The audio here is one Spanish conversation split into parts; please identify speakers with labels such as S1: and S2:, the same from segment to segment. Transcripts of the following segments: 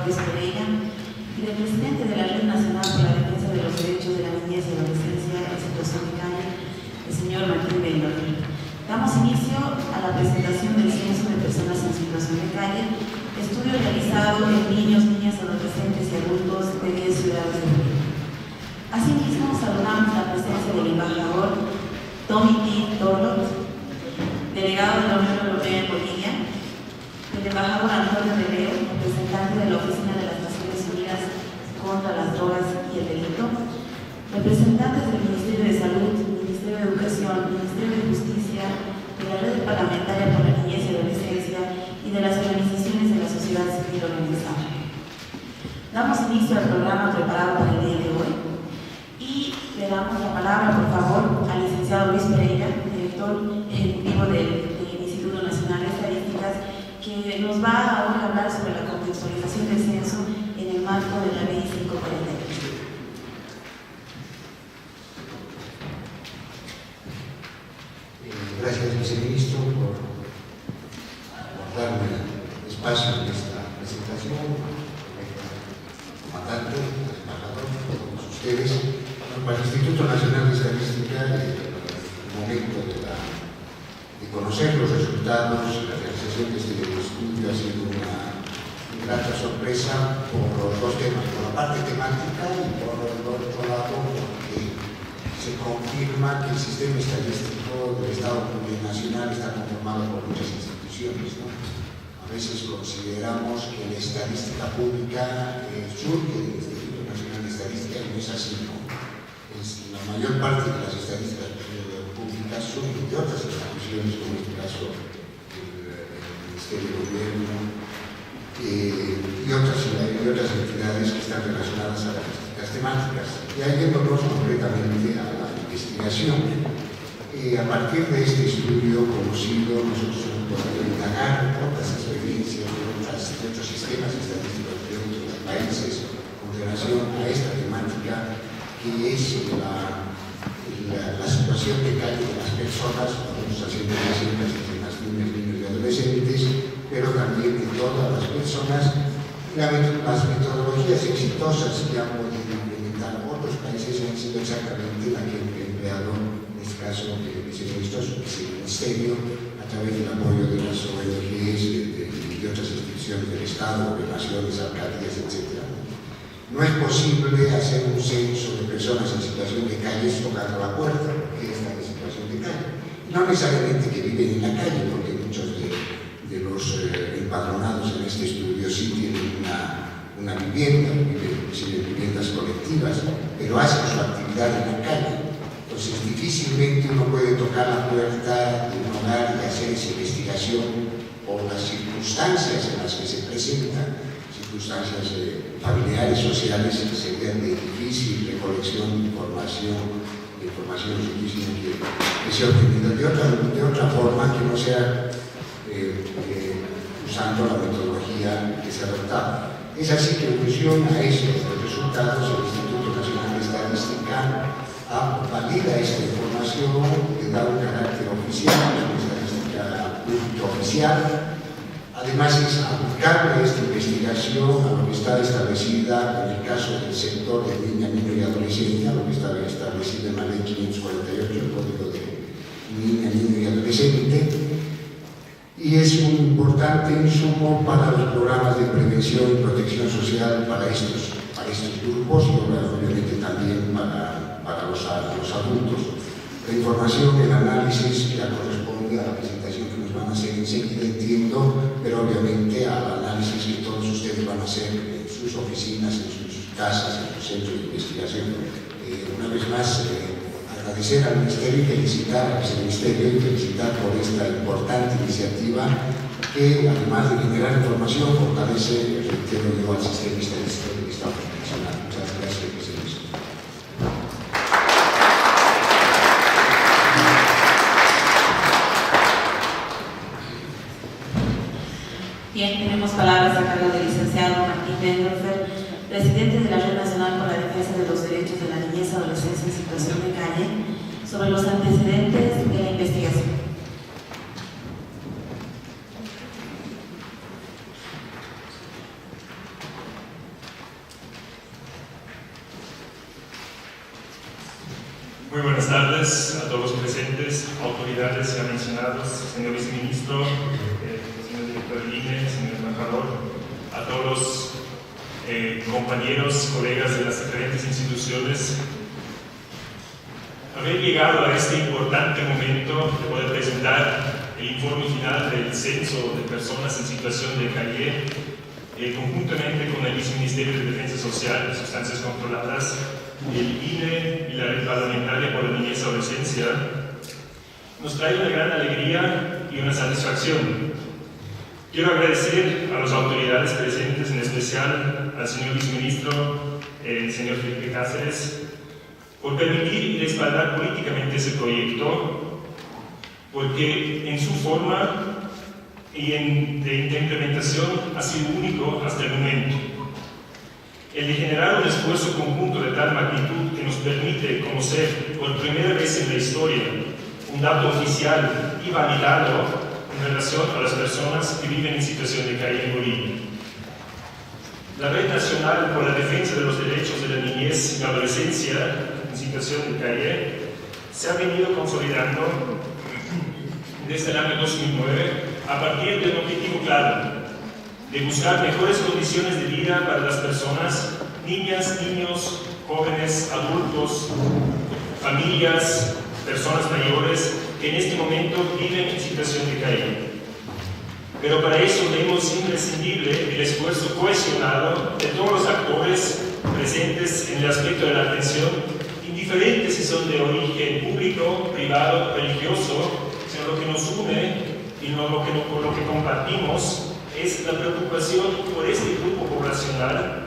S1: Luis Pereira y del presidente de la Red Nacional por la Defensa de los Derechos de la Niñez y Adolescencia en Situación de Calle, el señor Martín Bendorfer. Damos inicio a la presentación del Censo de Personas en Situación de Calle, estudio realizado en niños, niñas, adolescentes y adultos de 10 ciudades de Bolivia. Asimismo, saludamos la presencia del embajador Tommy T. Torlot, delegado de la Unión Europea en Bolivia, el embajador Antonio de Leo, representante de la Oficina de las Naciones Unidas contra las Drogas y el Delito, representantes del Ministerio de Salud, Ministerio de Educación, Ministerio de Justicia, de la Red Parlamentaria por la Niñez y Adolescencia y de las organizaciones de la sociedad civil organizada. Damos inicio al programa preparado para el día de hoy y le damos la palabra, por favor, al licenciado Luis Pereira, director ejecutivo del Instituto Nacional de Estadísticas, que nos va ahora a hablar sobre la contextualización del censo en el marco de la Ley 548.
S2: Gracias, viceministro, por darme el espacio en esta presentación. Comandante, embajador, todos ustedes. Para el Instituto Nacional de Estadística, el momento de conocer los resultados, la realización de este estudio ha sido una grata sorpresa por los dos temas, por la parte temática y por el otro lado, porque se confirma que el sistema estadístico del Estado Plurinacional está conformado por muchas instituciones, ¿no? A veces consideramos que la estadística pública surge del Instituto Nacional de Estadística y no es así, ¿no? La mayor parte de las estadísticas públicas surgen de otras instituciones, como en este caso el Ministerio de Gobierno y otras entidades que están relacionadas a las distintas temáticas. Y ahí yéndonos concretamente a la investigación. A partir de este estudio conocido, nosotros hemos podido indagar otras experiencias de otros sistemas estadísticos de otros países con relación a esta temática, que es la situación de calle de las personas, estamos haciendo énfasis en las niñas, niños y adolescentes, pero también de todas las personas, las metodologías exitosas que han podido implementar otros países han sido exactamente la que he empleado en este caso de viceministros, el Ministerio, a través del apoyo de las ONGs, de otras instituciones del Estado, gobernaciones, alcaldías, etc. No es posible hacer un censo de personas en situación de calle tocando la puerta, porque están en situación de calle. No necesariamente que viven en la calle, porque muchos de los empadronados en este estudio sí tienen una vivienda, viven en viviendas colectivas, pero hacen su actividad en la calle. Entonces difícilmente uno puede tocar la puerta de un hogar y hacer esa investigación por las circunstancias en las que se presentan, circunstancias familiares, sociales, serían de difícil recolección de información suficiente que se ha obtenido de otra forma que no sea usando la metodología que se ha adoptado. Es así que en función a estos resultados, el Instituto Nacional de Estadística valida esta información, le da un carácter oficial, una estadística pública oficial. Además, es aplicable esta investigación a lo que está establecida en el caso del sector de niña, niño y adolescencia, lo que está establecido en la Ley 548, el Código de Niña, Niño y Adolescente, y es un importante insumo para los programas de prevención y protección social para estos grupos y obviamente también para los adultos. La información, el análisis que corresponde a la presentación que nos van a hacer enseguida, entiendo, pero obviamente al análisis que todos ustedes van a hacer en sus oficinas, en sus casas, en sus centros de investigación. Una vez más, agradecer al Ministerio y felicitar al Ministerio y felicitar por esta importante iniciativa que, además de generar información, fortalece, reitero yo, al sistema estadístico del Estado Nacional. Muchas gracias, viceministro.
S1: Bien, tenemos palabras a cargo del licenciado Martín Bendorfer, presidente de la Red Nacional por la Defensa de los Derechos de la Niñez y Adolescencia en Situación de Calle, sobre los antecedentes de la investigación.
S3: Muy buenas tardes a todos los presentes, autoridades ya mencionados, señor viceministro, señor director del INE, señor embajador, a todos los compañeros, colegas de las diferentes instituciones. Haber llegado a este importante momento de poder presentar el informe final del censo de personas en situación de calle, conjuntamente con el Viceministerio de Defensa Social y Sustancias Controladas, el INE y la Red Parlamentaria por la Niñez y Adolescencia, nos trae una gran alegría y una satisfacción. Quiero agradecer a las autoridades presentes, en especial al señor viceministro, el señor Felipe Cáceres, por permitir y respaldar políticamente ese proyecto, porque en su forma y de implementación ha sido único hasta el momento. El de generar un esfuerzo conjunto de tal magnitud que nos permite conocer por primera vez en la historia un dato oficial y validado en relación a las personas que viven en situación de calle en Bolivia. La Red Nacional por la Defensa de los Derechos de la Niñez y la Adolescencia en situación de calle se ha venido consolidando desde el año 2009 a partir de un objetivo claro: de buscar mejores condiciones de vida para las personas, niñas, niños, jóvenes, adultos, familias, personas mayores que en este momento viven en situación de calle. Pero para eso vemos imprescindible el esfuerzo cohesionado de todos los actores presentes en el aspecto de la atención, indiferente si son de origen público, privado, religioso, sino lo que nos une y por lo que compartimos es la preocupación por este grupo poblacional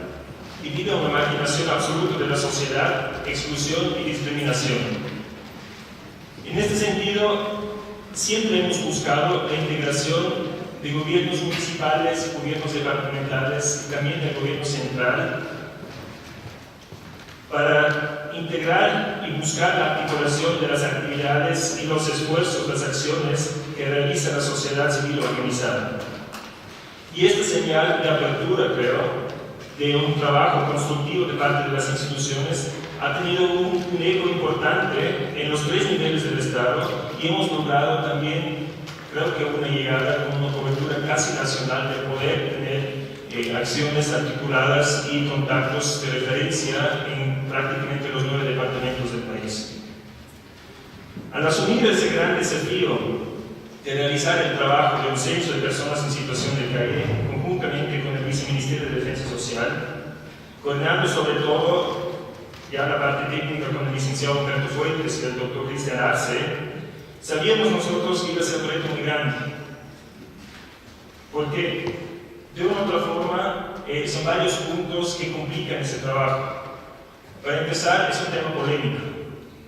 S3: debido a una marginación absoluta de la sociedad, exclusión y discriminación. En este sentido, siempre hemos buscado la integración de gobiernos municipales, gobiernos departamentales y también del gobierno central para integrar y buscar la articulación de las actividades y los esfuerzos, las acciones que realiza la sociedad civil organizada. Y esta señal de apertura, creo, de un trabajo constructivo de parte de las instituciones ha tenido un eco importante en los 3 niveles del Estado y hemos logrado también, creo que una llegada con una cobertura casi nacional de poder tener acciones articuladas y contactos de referencia en prácticamente los 9 departamentos del país. Al asumir ese gran desafío de realizar el trabajo de un censo de personas en situación de calle, conjuntamente con el Viceministerio de Defensa Social, coordinando sobre todo ya la parte técnica con el licenciado Humberto Fuentes y el doctor Cristian Arce, sabíamos nosotros que iba a ser un reto muy grande, porque de una u otra forma son varios puntos que complican ese trabajo. Para empezar, es un tema polémico.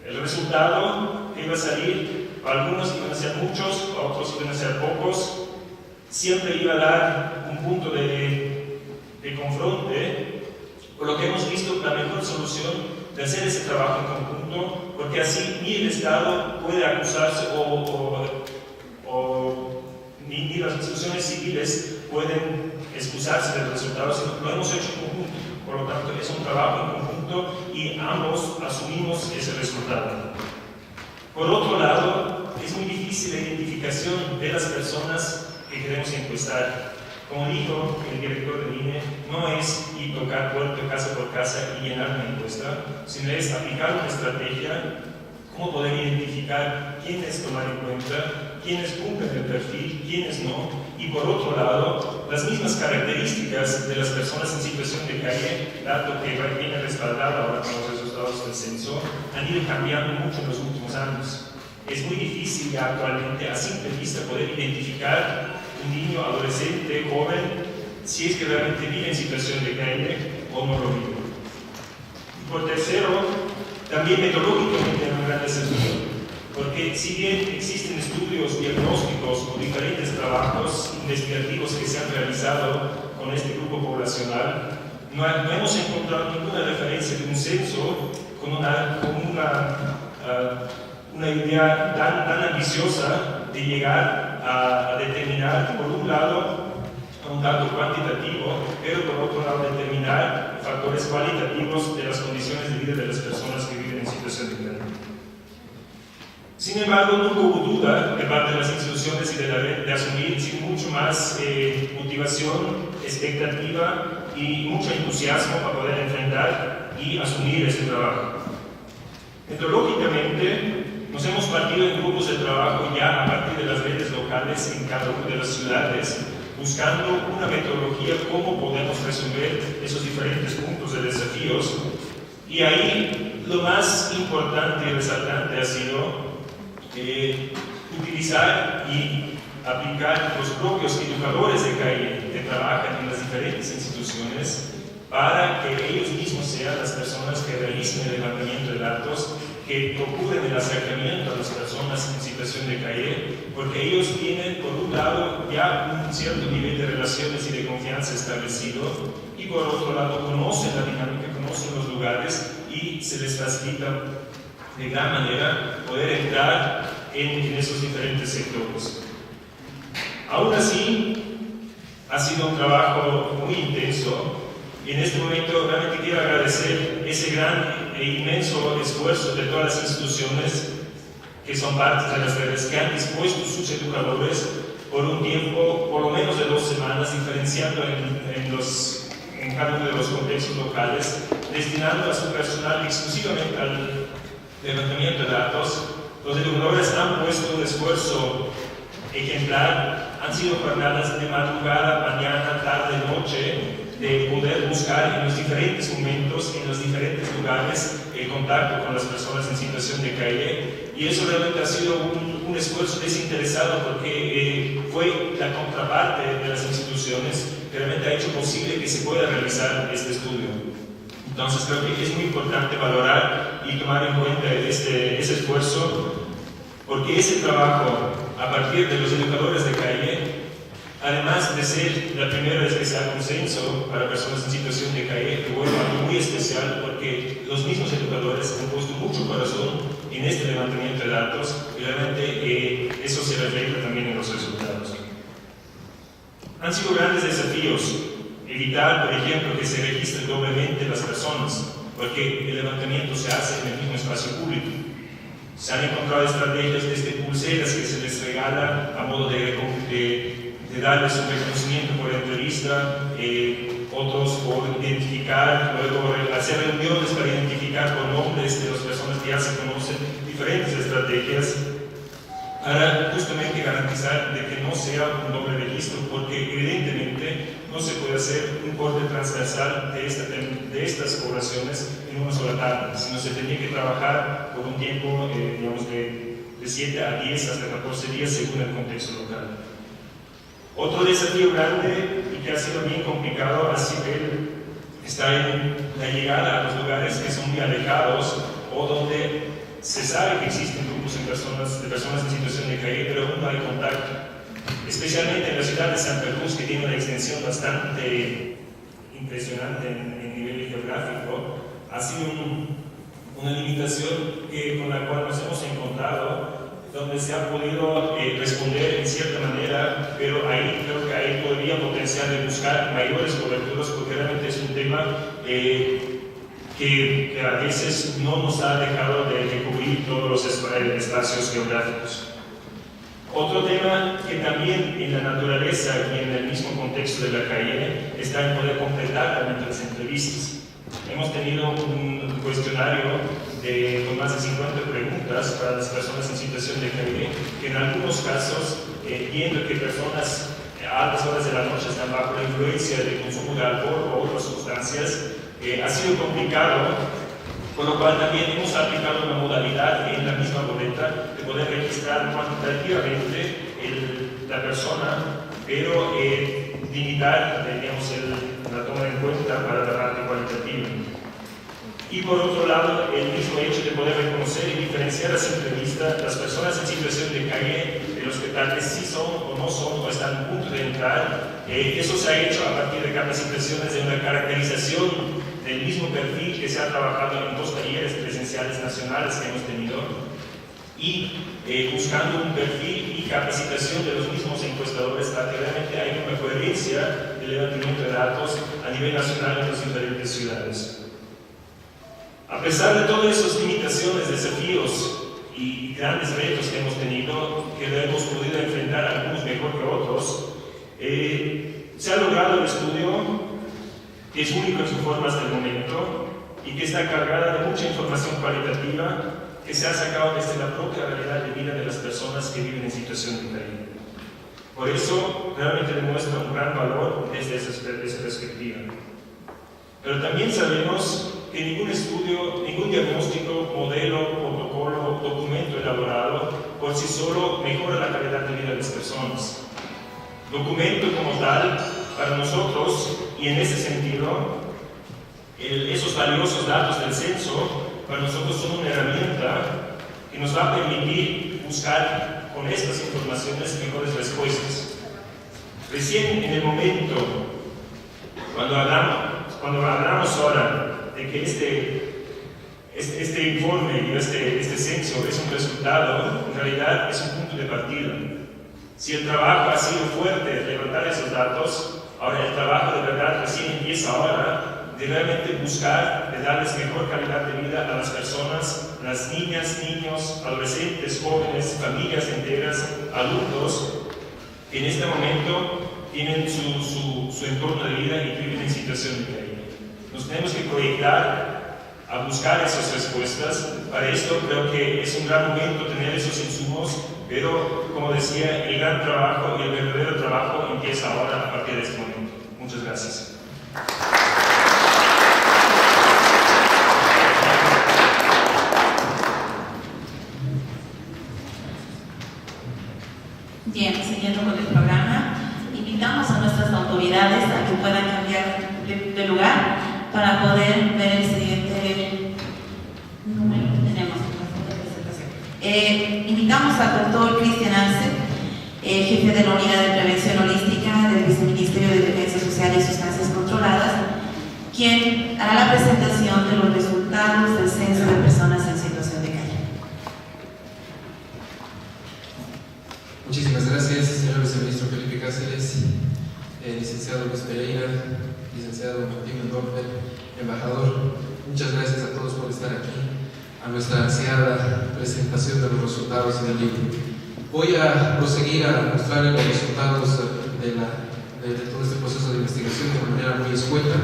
S3: El resultado que iba a salir, algunos iban a ser muchos, otros iban a ser pocos, siempre iba a dar un punto de confronte, por lo que hemos visto la mejor solución de hacer ese trabajo en conjunto, porque así ni el Estado puede acusarse ni las instituciones civiles pueden excusarse del resultado, sino que lo hemos hecho en conjunto. Por lo tanto, es un trabajo en conjunto y ambos asumimos ese resultado. Por otro lado, es muy difícil la identificación de las personas que queremos encuestar. Como dijo el director del INE, no es ir tocar puerta casa por casa y llenar una encuesta, sino es aplicar una estrategia, cómo poder identificar quiénes tomar en cuenta, quiénes cumplen el perfil, quiénes no, y por otro lado, las mismas características de las personas en situación de calle, dato que viene respaldado ahora con los resultados del censo, han ido cambiando mucho en los últimos años. Es muy difícil ya actualmente a simple vista poder identificar un niño, adolescente, joven, si es que realmente vive en situación de calle o no lo vive. Y por tercero, también metodológicamente es un gran desafío, porque si bien existen estudios diagnósticos o diferentes trabajos investigativos que se han realizado con este grupo poblacional, no hemos encontrado ninguna referencia de un censo con una idea tan ambiciosa de llegar a determinar, por un lado, un dato cuantitativo, pero por otro lado determinar factores cualitativos de las condiciones de vida de las personas que viven en situación de calle. Sin embargo, nunca hubo duda de parte de las instituciones y de la red de asumir sin mucho más motivación, expectativa y mucho entusiasmo para poder enfrentar y asumir ese trabajo. Metodológicamente, nos hemos partido en grupos de trabajo ya a partir de las redes locales en cada una de las ciudades, buscando una metodología cómo podemos resolver esos diferentes puntos de desafíos. Y ahí lo más importante y resaltante ha sido utilizar y aplicar los propios educadores de calle que trabajan en las diferentes instituciones para que ellos mismos sean las personas que realicen el levantamiento de datos, que procuren el acercamiento a las personas en situación de calle, porque ellos tienen, por un lado, ya un cierto nivel de relaciones y de confianza establecido, y por otro lado, conocen la dinámica, conocen los lugares y se les facilita de gran manera poder entrar en esos diferentes sectores. Aún así, ha sido un trabajo muy intenso y en este momento realmente quiero agradecer ese gran e inmenso esfuerzo de todas las instituciones que son partes de las redes, que han dispuesto sus educadores por un tiempo, por lo menos de 2 semanas, diferenciando en cada uno de los contextos locales, destinando a su personal exclusivamente al levantamiento de datos. Los educadores han puesto un esfuerzo ejemplar, han sido jornadas de madrugada, mañana, tarde, noche, de poder buscar en los diferentes momentos, en los diferentes lugares, el contacto con las personas en situación de calle, y eso realmente ha sido un esfuerzo desinteresado porque fue la contraparte de las instituciones que realmente ha hecho posible que se pueda realizar este estudio. Entonces creo que es muy importante valorar y tomar en cuenta ese esfuerzo, porque ese trabajo a partir de los educadores de calle, además de ser la primera vez que se da consenso para personas en situación de calle, que vuelve algo muy especial porque los mismos educadores han puesto mucho corazón en este levantamiento de datos y realmente eso se refleja también en los resultados. Han sido grandes desafíos. Evitar, por ejemplo, que se registren doblemente las personas, porque el levantamiento se hace en el mismo espacio público. Se han encontrado estrategias desde pulseras que se les regala a modo de darles un reconocimiento por entrevista, otros por identificar, luego hacer reuniones para identificar por nombres de las personas que ya se conocen, diferentes estrategias para justamente garantizar de que no sea un doble registro, porque evidentemente no se puede hacer un corte transversal de estas poblaciones en una sola tarde, sino se tenía que trabajar por un tiempo, digamos, de 7 a 10 hasta 14 días según el contexto local. Otro desafío grande y que ha sido bien complicado está en la llegada a los lugares que son muy alejados o donde se sabe que existen grupos de personas en situación de calle, pero aún no hay contacto. Especialmente en la ciudad de Santa Cruz, que tiene una extensión bastante impresionante en nivel geográfico, ha sido una limitación con la cual nos hemos encontrado, donde se ha podido responder en cierta manera, pero ahí creo que hay todavía potencial de buscar mayores coberturas, porque realmente es un tema que a veces no nos ha dejado de cubrir todos los espacios geográficos. Otro tema que también en la naturaleza y en el mismo contexto de la calle está en poder completar realmente las entrevistas. Hemos tenido un cuestionario con más de 50 preguntas para las personas en situación de calle, que en algunos casos, viendo que personas a altas horas de la noche están bajo la influencia del consumo de alcohol o otras sustancias, ha sido complicado, por lo cual también hemos aplicado una modalidad en la misma boleta de poder registrar cuantitativamente la persona, pero limitar, digamos, la toma en cuenta para la parte cualitativa. Y por otro lado, el mismo hecho de poder reconocer y diferenciar las entrevistas, las personas en situación de calle, de los que tal vez sí son o no son o están a punto de entrar, eso se ha hecho a partir de capacitaciones de una caracterización del mismo perfil que se ha trabajado en 2 talleres presenciales nacionales que hemos tenido, y buscando un perfil y capacitación de los mismos encuestadores para que realmente haya una coherencia del levantamiento de datos a nivel nacional en las diferentes ciudades. A pesar de todas esas limitaciones, desafíos y grandes retos que hemos tenido, que lo hemos podido enfrentar algunos mejor que otros, se ha logrado el estudio, que es único en su forma hasta el momento y que está cargada de mucha información cualitativa que se ha sacado desde la propia realidad de vida de las personas que viven en situación de calle. Por eso realmente demuestra un gran valor desde esa perspectiva. Pero también sabemos que ningún estudio, ningún diagnóstico, modelo, protocolo, documento elaborado por sí solo mejora la calidad de vida de las personas. Documento como tal, para nosotros, y en ese sentido, esos valiosos datos del censo, para nosotros son una herramienta que nos va a permitir buscar con estas informaciones mejores respuestas. Recién en el momento, cuando hablamos ahora de que este informe y este censo es un resultado, en realidad es un punto de partida. Si el trabajo ha sido fuerte de levantar esos datos, ahora el trabajo de verdad recién empieza ahora, de realmente buscar, de darles mejor calidad de vida a las personas, las niñas, niños, adolescentes, jóvenes, familias enteras, adultos, que en este momento tienen su entorno de vida y viven en situación de calle. Nos tenemos que proyectar a buscar esas respuestas. Para esto creo que es un gran momento tener esos insumos, pero como decía, el gran trabajo y el verdadero trabajo empieza ahora a partir de este momento. Muchas gracias.
S1: Bien, siguiendo con el programa, invitamos a nuestras autoridades a que puedan cambiar de lugar para poder ver el siguiente número que tenemos en la presentación. Invitamos al doctor Cristian Arce, jefe de la Unidad de Prevención Holística del Viceministerio de Defensa Social y Sustancias Controladas, quien hará la presentación de los resultados del censo de personas en situación de calle.
S4: Muchísimas gracias, señor viceministro Felipe Cáceres, licenciado Luis Pereira, licenciado Martín Mendorfer, embajador. Muchas gracias a todos por estar aquí a nuestra ansiada presentación de los resultados del libro. Voy a proseguir a mostrarles los resultados de todo este proceso de investigación de manera muy escueta,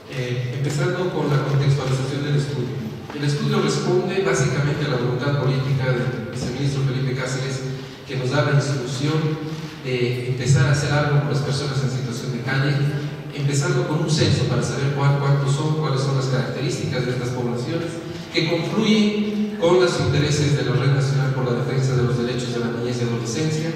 S4: empezando con la contextualización del estudio. El estudio responde básicamente a la voluntad política del viceministro Felipe Cáceres, que nos da la instrucción de empezar a hacer algo con las personas en situación de calle, empezando con un censo para saber cuántos son, cuáles son las características de estas poblaciones, que confluyen con los intereses de la Red Nacional por la Defensa de los Derechos de la Niñez y Adolescencia,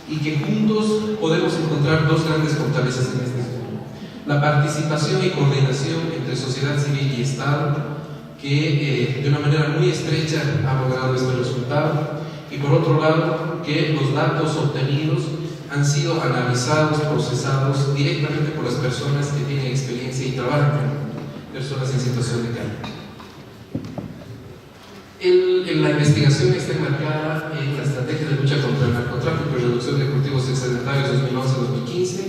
S4: y que juntos podemos encontrar dos grandes fortalezas en este estudio: la participación y coordinación entre sociedad civil y Estado, que de una manera muy estrecha ha logrado este resultado, y por otro lado, que los datos obtenidos han sido analizados, procesados directamente por las personas que tienen experiencia y trabajan con personas en situación de calle. La investigación está enmarcada en la Estrategia de Lucha contra el Narcotráfico y Reducción de Cultivos Excedentarios 2011-2015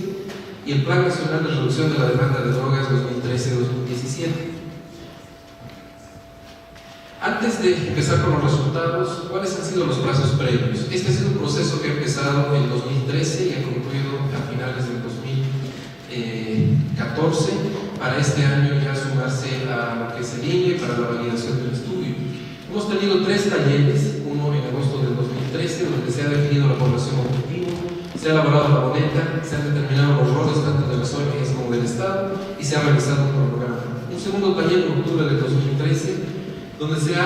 S4: y el Plan Nacional de Reducción de la Demanda de Drogas 2013-2017. Antes de empezar con los resultados, ¿cuáles han sido los plazos previos? Este ha sido un proceso que ha empezado en 2013 y ha concluido a finales del 2014, para este año ya sumarse a lo que se INE para la validación del estudio. Hemos tenido 3 talleres, uno en agosto del 2013, donde se ha definido la población objetivo, se ha elaborado la boleta, se han determinado los roles tanto de las ONGs como del Estado y se ha realizado un cronograma. Un segundo taller en octubre del 2013, donde se ha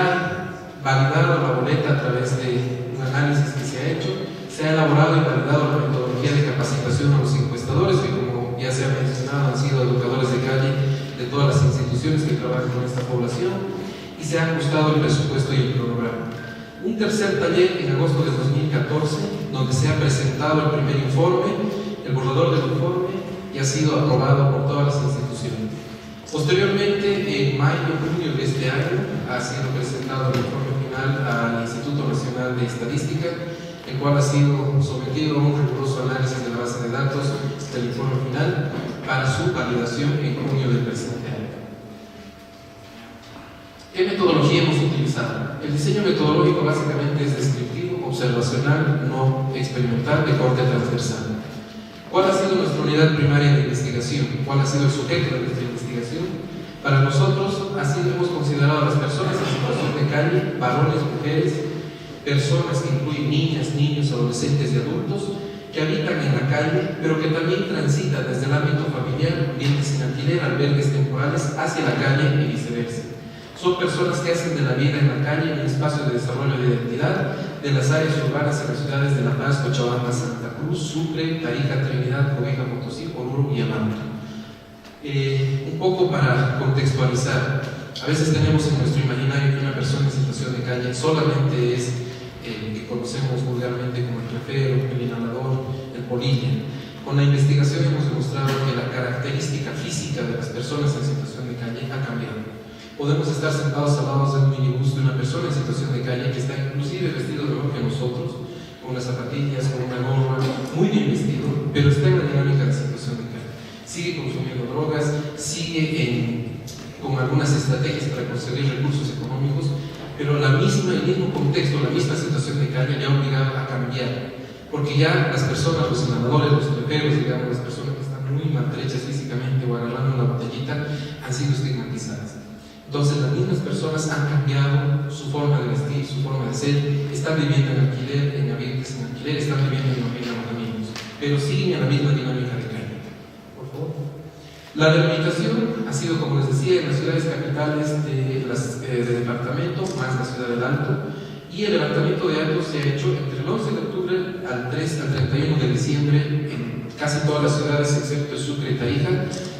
S4: validado la boleta a través de un análisis que se ha hecho, se ha elaborado y validado la metodología de capacitación a los encuestadores, que como ya se ha mencionado han sido educadores de calle de todas las instituciones que trabajan con esta población, y se ha ajustado el presupuesto y el cronograma. Un tercer taller en agosto de 2014, donde se ha presentado el primer informe, el borrador del informe, y ha sido aprobado por todas las instituciones. Posteriormente, en mayo y junio de este año, ha sido presentado el informe final al Instituto Nacional de Estadística, el cual ha sido sometido a un riguroso análisis de la base de datos del informe final para su validación en junio del presente año. ¿Qué metodología hemos utilizado? utilizado. El diseño metodológico básicamente es descriptivo, observacional, no experimental, de corte transversal. ¿Cuál ha sido nuestra unidad primaria de investigación? ¿Cuál ha sido el sujeto de nuestra investigación? Para nosotros, así hemos considerado a las personas en situación de calle, varones, mujeres, personas que incluyen niñas, niños, adolescentes y adultos, que habitan en la calle, pero que también transitan desde el ámbito familiar, ambientes sin alquiler, albergues temporales, hacia la calle y viceversa. Son personas que hacen de la vida en la calle un espacio de desarrollo de identidad de las áreas urbanas en las ciudades de La Paz, Cochabamba, Santa Cruz, Sucre, Tarija, Trinidad, Cobija, Potosí, Oruro y Ambato. Un poco para contextualizar, a veces tenemos en nuestro imaginario que una persona en situación de calle solamente es el que conocemos vulgarmente como el clefero, el inhalador, el polilla. Con la investigación hemos demostrado que la característica física de las personas en situación de calle ha cambiado. Podemos estar sentados al lado de un minibús de una persona en situación de calle que está inclusive vestido mejor que nosotros, con unas zapatillas, con una gorra, muy bien vestido, pero está en la dinámica de situación de calle. Sigue consumiendo drogas, sigue con algunas estrategias para conseguir recursos económicos, pero el mismo contexto, la misma situación de calle le ha obligado a cambiar, porque ya las personas, los inhaladores, los cleferos, digamos, las personas que están muy maltrechas físicamente o agarrando una botellita, han sido estigmatizadas. Entonces las mismas personas han cambiado su forma de vestir, su forma de ser, están viviendo en alquiler, en ambientes en alquiler, están viviendo en alojamientos, pero siguen en la misma dinámica de calle. Por favor. La delimitación ha sido, como les decía, en las ciudades capitales de departamento, más la ciudad del Alto, y el levantamiento de datos se ha hecho entre el 11 de octubre al 31 de diciembre en casi todas las ciudades, excepto Sucre y Tarija,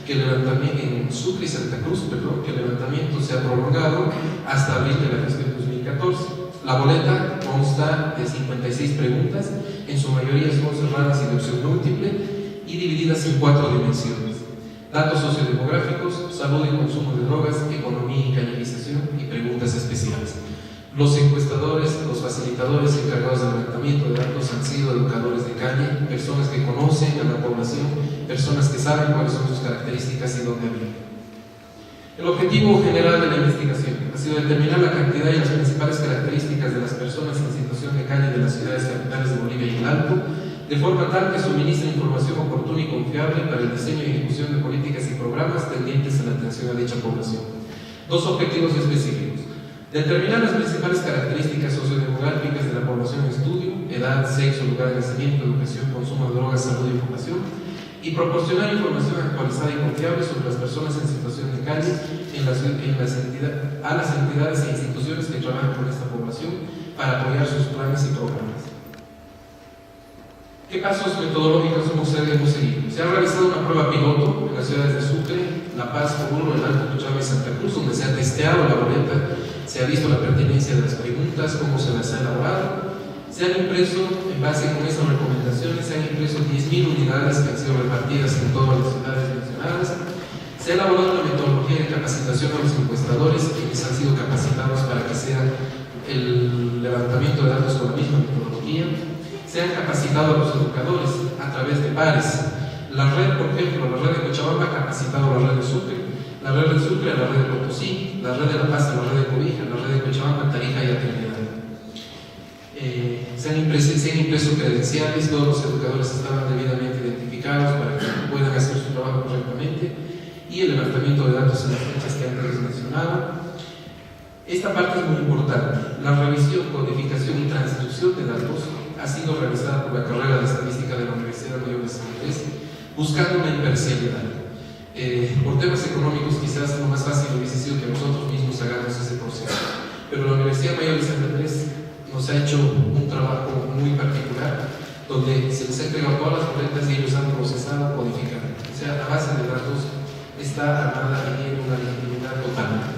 S4: que el levantamiento en Sucre y Santa Cruz, que el levantamiento se ha prolongado hasta abril de la gestión 2014. La boleta consta de 56 preguntas, en su mayoría son cerradas y de opción múltiple y divididas en 4 dimensiones: datos sociodemográficos, salud y consumo de drogas, economía y canalización y preguntas especiales. Los encuestadores, los facilitadores encargados del levantamiento de datos han sido educadores de calle, personas que conocen a la población, personas que saben cuáles son sus características y dónde viven. El objetivo general de la investigación ha sido determinar la cantidad y las principales características de las personas en situación de calle de las ciudades capitales de Bolivia y el Alto, de forma tal que suministre información oportuna y confiable para el diseño y ejecución de políticas y programas tendientes a la atención a dicha población. Dos objetivos específicos: determinar las principales características sociodemográficas de la población en estudio, edad, sexo, lugar de nacimiento, educación, consumo de drogas, salud y ocupación, y proporcionar información actualizada y confiable sobre las personas en situación de calle a las entidades e instituciones que trabajan con esta población para apoyar sus planes y programas. ¿Qué pasos metodológicos hemos seguido? Se ha realizado una prueba piloto en las ciudades de Sucre, La Paz, Oruro, El Alto, Cochabamba y Santa Cruz, donde se ha testeado la boleta, se ha visto la pertinencia de las preguntas, cómo se las ha elaborado. Se han impreso, en base con esas recomendaciones, se han impreso 10.000 unidades que han sido repartidas en todas las ciudades mencionadas. Se ha elaborado una metodología de capacitación a los encuestadores, quienes han sido capacitados para que sea el levantamiento de datos con la misma metodología. Se han capacitado a los educadores a través de pares. La red, por ejemplo, la red de Cochabamba ha capacitado a la red de Sucre, la red de Sucre a la red de Potosí, la red de La Paz a la red de Cobija, la red de Cochabamba, Tarija y Trinidad. Se han impreso credenciales, todos los educadores estaban debidamente identificados para que puedan hacer su trabajo correctamente, y el levantamiento de datos en las fechas que antes mencionaba. Esta parte es muy importante. La revisión, codificación y transcripción de datos ha sido realizada por la carrera de Estadística de la Universidad Mayor de San Andrés, buscando una imparcialidad. Por temas económicos quizás lo más fácil hubiese sido que nosotros mismos hagamos ese proceso, pero la Universidad Mayor de San Andrés nos ha hecho un trabajo muy particular, donde se les ha entregado todas las boletas y ellos han procesado, codificado. O sea, la base de datos está armada y tiene una legitimidad total.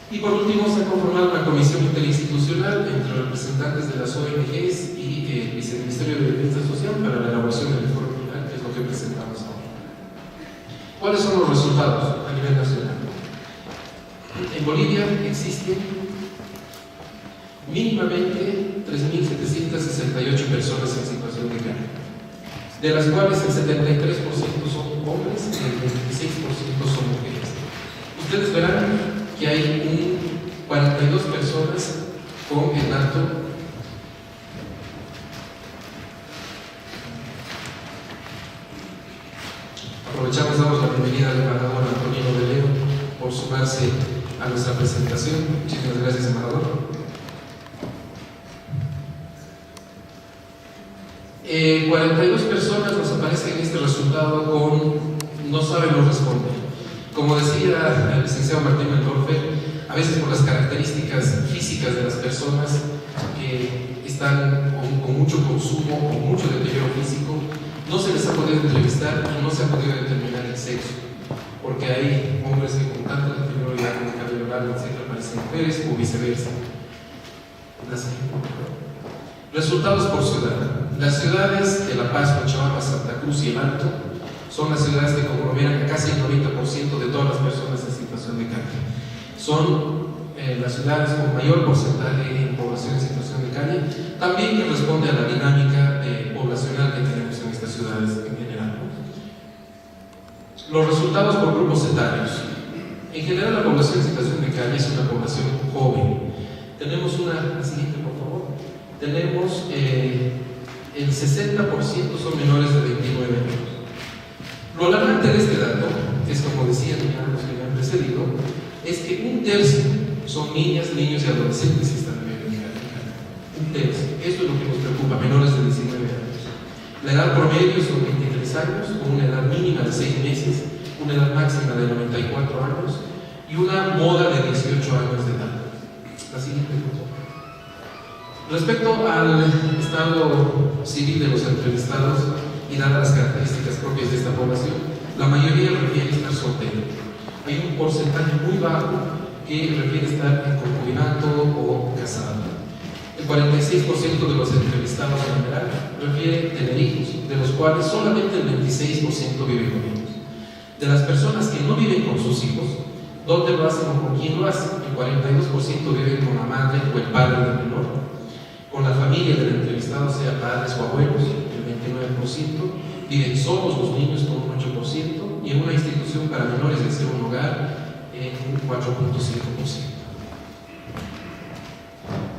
S4: Y por último, se ha conformado una comisión interinstitucional entre representantes de las ONGs y el Viceministerio de Defensa Social para la elaboración del informe final, que es lo que presentamos ahora. ¿Cuáles son los resultados a nivel nacional? En Bolivia existen mínimamente 3.768 personas en situación de calle, de las cuales el 73% son hombres y el 26% son mujeres. Ustedes verán que hay 42 personas con el dato aprovechamos, damos la bienvenida al embajador Antonino de León por sumarse a nuestra presentación. Muchísimas gracias, embajador. 42 personas nos aparecen en este resultado con no saben, no responden. Como decía el licenciado Martín Mendorfer, a veces por las características físicas de las personas que están con mucho consumo, con mucho deterioro físico, no se les ha podido entrevistar y no se ha podido determinar el sexo, porque hay hombres que con tanta deterioridad, con cabello largo, etc., parecen mujeres o viceversa. Resultados por ciudad. Las ciudades de La Paz, Cochabamba, Santa Cruz y El Alto son las ciudades que conglomeran a casi el 90% de todas las personas en situación de calle. Son las ciudades con mayor porcentaje de población en situación de calle, también que responde a la dinámica poblacional que tenemos en estas ciudades en general. Los resultados por grupos etarios. En general, la población en situación de calle es una población joven. Tenemos la siguiente, por favor. Tenemos el 60% son menores de 29 años. Lo alarmante de este dato es, como decían los que me han precedido, es que un tercio son niñas, niños y adolescentes que están viviendo en calle. Un tercio. Esto es lo que nos preocupa, menores de 19 años. La edad promedio son 23 años, con una edad mínima de 6 meses, una edad máxima de 94 años y una moda de 18 años de edad. La siguiente, por favor. Respecto al estado civil de los entrevistados y dadas las características propias de esta población, la mayoría refiere estar soltero. Hay un porcentaje muy bajo que refiere estar en concubinato o casado. El 46% de los entrevistados en general refiere tener hijos, de los cuales solamente el 26% vive con ellos. De las personas que no viven con sus hijos, ¿dónde lo hacen o con quién lo hacen? El 42% viven con la madre o el padre del menor. Con la familia del entrevistado, sea padres o abuelos, el 29%, viven solos los niños con un 8%, y en una institución para menores de ser un hogar, en un 4.5%.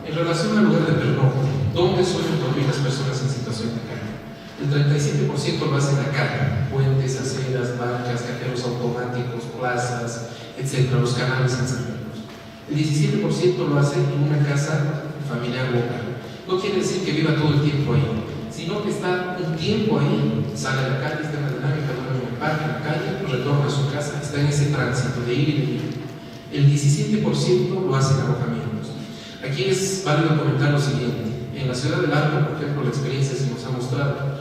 S4: En relación al lugar de pernocte, ¿dónde suelen dormir las personas en situación de calle? El 37% lo hacen acá, puentes, aceras, bancas, cajeros automáticos, plazas, etc., los canales en San Carlos. El 17% lo hacen en una casa familiar local. No quiere decir que viva todo el tiempo ahí, sino que está un tiempo ahí, sale a la calle, está en la dinámica, duerme en el parque, en la calle, retorna a su casa, está en ese tránsito de ir y venir. El 17% lo hacen alojamientos. Aquí es válido comentar lo siguiente. En la ciudad del Alto, por ejemplo, la experiencia se nos ha mostrado.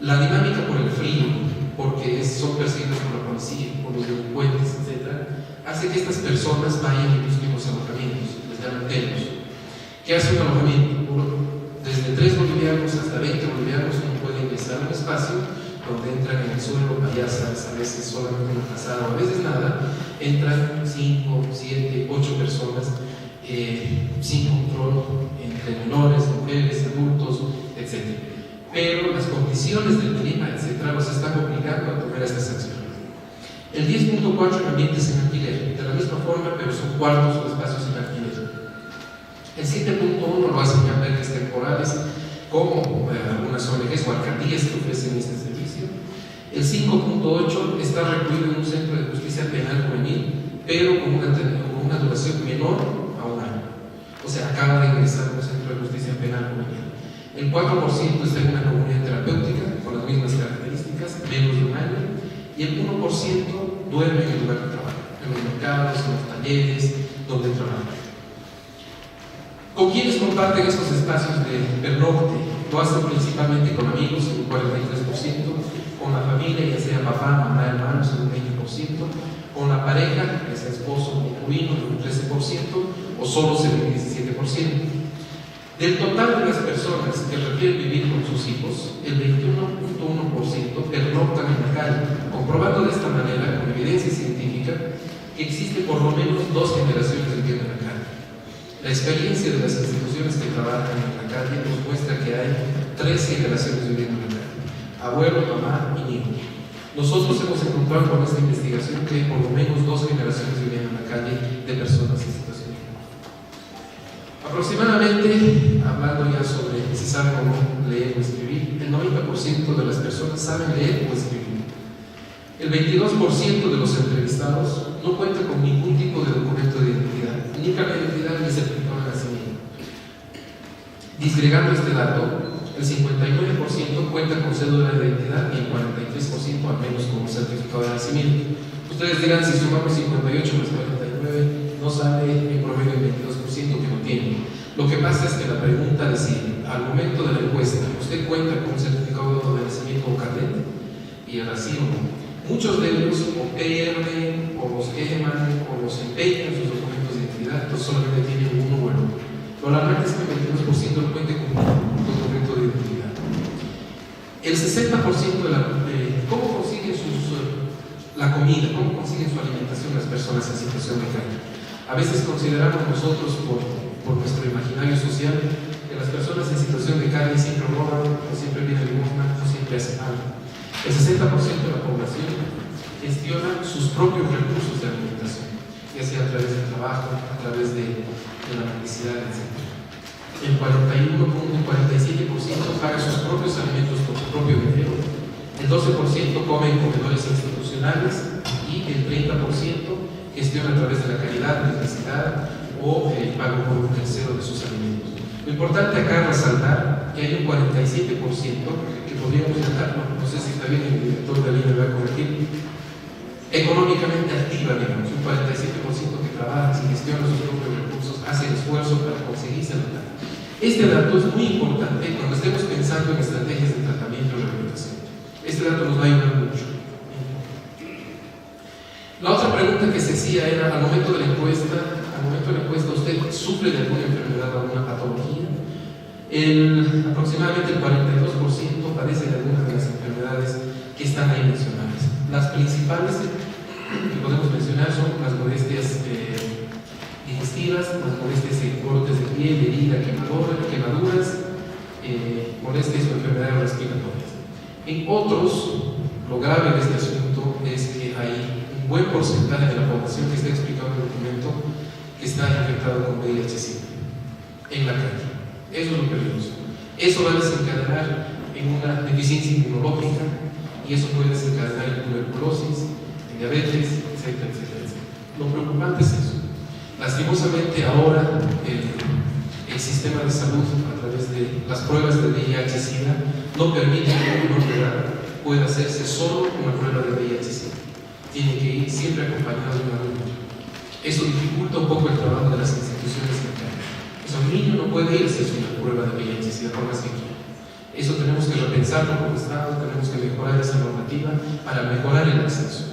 S4: La dinámica por el frío, porque son perseguidos por la policía, por los delincuentes, etc., hace que estas personas vayan y busquen los alojamientos, les llaman telos. ¿Qué hace un alojamiento? Desde 3 bolivianos hasta 20 bolivianos uno puede ingresar a un espacio donde entran en el suelo payasas, a veces solamente una pasada, a veces nada, entran 5, 7, 8 personas sin control, entre menores, mujeres, adultos, etc. Pero las condiciones del clima, etc., los están obligando a tomar estas acciones. El 10.4 en ambientes en alquiler, de la misma forma, pero son cuartos o espacios en alquiler. El 7.1 lo hacen en albergues temporales, como algunas ONGs o alcaldías que ofrecen este servicio. El 5.8 está recluido en un centro de justicia penal juvenil, pero con una duración menor a un año. O sea, acaba de ingresar a un centro de justicia penal juvenil. El 4% está en una comunidad terapéutica, con las mismas características, menos de un año. Y el 1% duerme en el lugar de trabajo, en los mercados, en los talleres, donde trabajan. ¿Con quiénes comparten estos espacios de pernocte? Lo hacen principalmente con amigos, en un 43%, con la familia, ya sea papá, mamá, hermanos, en un 20%, con la pareja, ya sea esposo o concubino, en un 13%, o solo en un 17%. Del total de las personas que refieren vivir con sus hijos, el 21.1% pernoctan en la calle, comprobando de esta manera, con evidencia científica, que existe por lo menos 2 generaciones viviendo en la calle. La experiencia de las instituciones que trabajan en la calle nos muestra que hay 3 generaciones viviendo en la calle: abuelo, mamá y niño. Nosotros hemos encontrado con esta investigación que hay por lo menos 2 generaciones viviendo en la calle de personas en situación de calle. Aproximadamente, hablando ya sobre si saben o no leer o escribir, el 90% de las personas saben leer o escribir. El 22% de los entrevistados no cuenta con ningún tipo de documento de identidad, ni carta de identidad ni certificado de nacimiento. Disgregando este dato, el 59% cuenta con cédula de identidad y el 43% al menos con un certificado de nacimiento. Ustedes dirán, si sumamos 58 más 49, no sale en promedio el 22% que no tiene. Lo que pasa es que la pregunta decía, al momento de la encuesta, ¿usted cuenta con un certificado de nacimiento o carnet? Y era sí o no. Muchos de ellos o pierden, o los queman, o los empeñan sus documentos de identidad, entonces solamente tienen uno o el otro. Lo alarmante es que el 22% no cuenta con un documento de identidad. El 60% de ¿cómo consiguen la comida? ¿Cómo consiguen su alimentación las personas en situación de calle? A veces consideramos nosotros por nuestro imaginario social que las personas en situación de calle siempre roban, o siempre vienen limosna, o siempre hacen algo. El 60% de la población gestiona sus propios recursos de alimentación, ya sea a través del trabajo, a través de la publicidad, etc. El 41,47% paga sus propios alimentos con su propio dinero, el 12% come en comedores institucionales y el 30% gestiona a través de la caridad, necesidad o el pago por un tercero de sus alimentos. Lo importante acá es resaltar que hay un 47% que podríamos dejarlo, no sé si está bien el director de la línea me va a corregir, económicamente activa, digamos, un 47% que trabaja, si gestiona sus propios recursos, hace el esfuerzo para conseguirse la plata. Este dato es muy importante cuando estemos pensando en estrategias de tratamiento y rehabilitación. Este dato nos va a ayudar mucho. La otra pregunta que se hacía era, al momento de la encuesta, ¿usted sufre de alguna enfermedad o alguna patología? Aproximadamente el 42% padece de algunas de las enfermedades que están ahí mencionadas. Las principales que podemos mencionar son las molestias digestivas, las molestias en cortes de piel, herida, quemaduras, molestias o enfermedades respiratorias. En otros, lo grave de este asunto es que hay un buen porcentaje de la población que está explicado en el documento que está infectado con VIH-Sida en la calle. Eso es lo peligroso. Eso va a desencadenar en una deficiencia inmunológica y eso puede desencadenar en tuberculosis, en diabetes, etcétera, etcétera, etcétera. Lo preocupante es eso. Lastimosamente ahora el sistema de salud a través de las pruebas de VIH-Sida no permite que un menor de edad pueda hacerse solo una prueba de VIH-Sida. Tiene que ir siempre acompañado de un adulto. Eso dificulta un poco el trabajo de las instituciones sanitarias. Un niño no puede irse a una prueba de VIH-Sida por más que quiera. Eso tenemos que repensarlo como Estado, tenemos que mejorar esa normativa para mejorar el acceso.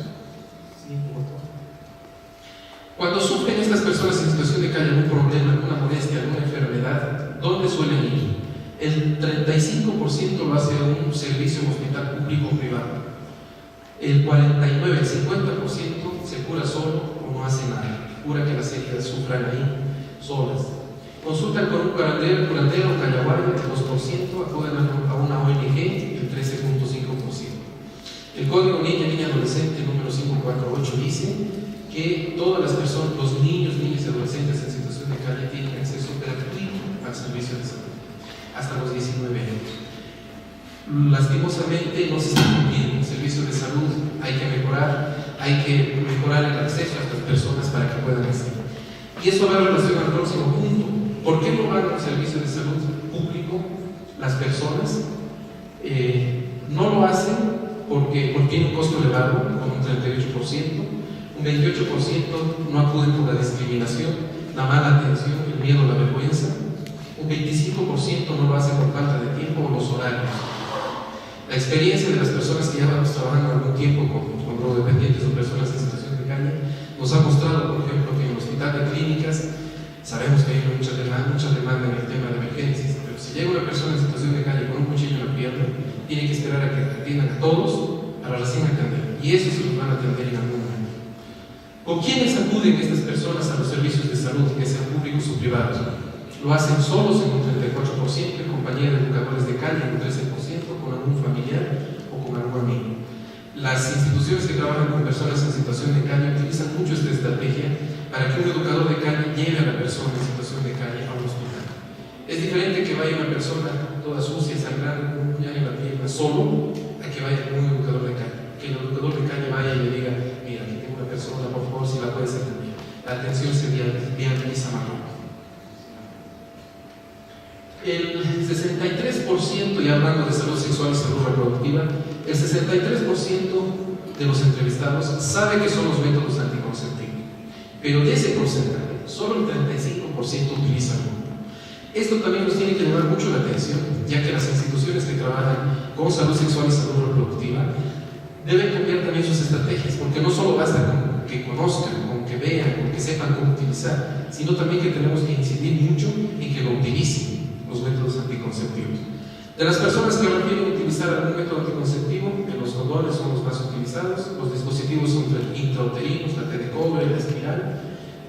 S4: Cuando sufren estas personas en situación de calle algún problema, alguna molestia, alguna enfermedad, ¿dónde suelen ir? El 35% lo hace a un servicio en hospital público o privado. El 49%, el 50% se cura solo o no hace nada. Cura que las heridas sufran ahí solas. Consultan con un curandero o callahuay, el 2%, acuden a una ONG, el 13,5%. El Código Niña Adolescente número 548 dice que todas las personas, los niños y adolescentes en situación de calle tienen acceso gratuito al servicio de salud, hasta los 19 años. Lastimosamente no se está cumpliendo. El servicio de salud hay que mejorar el acceso a estas personas para que puedan acceder. Y eso va en relación al próximo punto. ¿Por qué no van al servicio de salud público las personas? No lo hacen porque tiene un costo elevado, con un 38%, un 28% no acuden por la discriminación, la mala atención, el miedo, la vergüenza, un 25% no lo hacen por falta de tiempo o los horarios. La experiencia de las personas que ya vamos trabajando algún tiempo con drogodependientes o personas en situación de calle nos ha mostrado, por ejemplo, que en el hospital de clínicas sabemos que hay mucha demanda en el tema de emergencias, pero si llega una persona en situación de calle con un cuchillo en la pierna, tiene que esperar a que atiendan a todos para recién atender, y eso se los van a atender en algún momento. ¿Con quiénes acuden estas personas a los servicios de salud, que sean públicos o privados? Lo hacen solos en un 34%, en compañía de educadores de calle en un 13%, con algún familiar o con algún amigo. Las instituciones que trabajan con personas en situación de calle utilizan mucho esta estrategia para que un educador de calle lleve a la persona en situación de calle a un hospital. Es diferente que vaya una persona toda sucia, sangrando con un puñal en la pierna solo, a que vaya un educador de calle. Que el educador de calle vaya y le diga: mira, aquí tengo una persona, por favor, si la puedes atender. La atención se viabiliza más rápido. El 63%, y hablando de salud sexual y salud reproductiva, el 63% de los entrevistados sabe que son los métodos anticonceptivos, pero de ese porcentaje, solo el 35% utilizan uno. Esto también nos tiene que llamar mucho la atención, ya que las instituciones que trabajan con salud sexual y salud reproductiva deben cambiar también sus estrategias, porque no solo basta con que conozcan, con que vean, con que sepan cómo utilizar, sino también que tenemos que incidir mucho en que lo utilicen los métodos anticonceptivos. De las personas que refieren utilizar algún método anticonceptivo, los condones son los más utilizados, los dispositivos intrauterinos, la T de cobre, la espiral,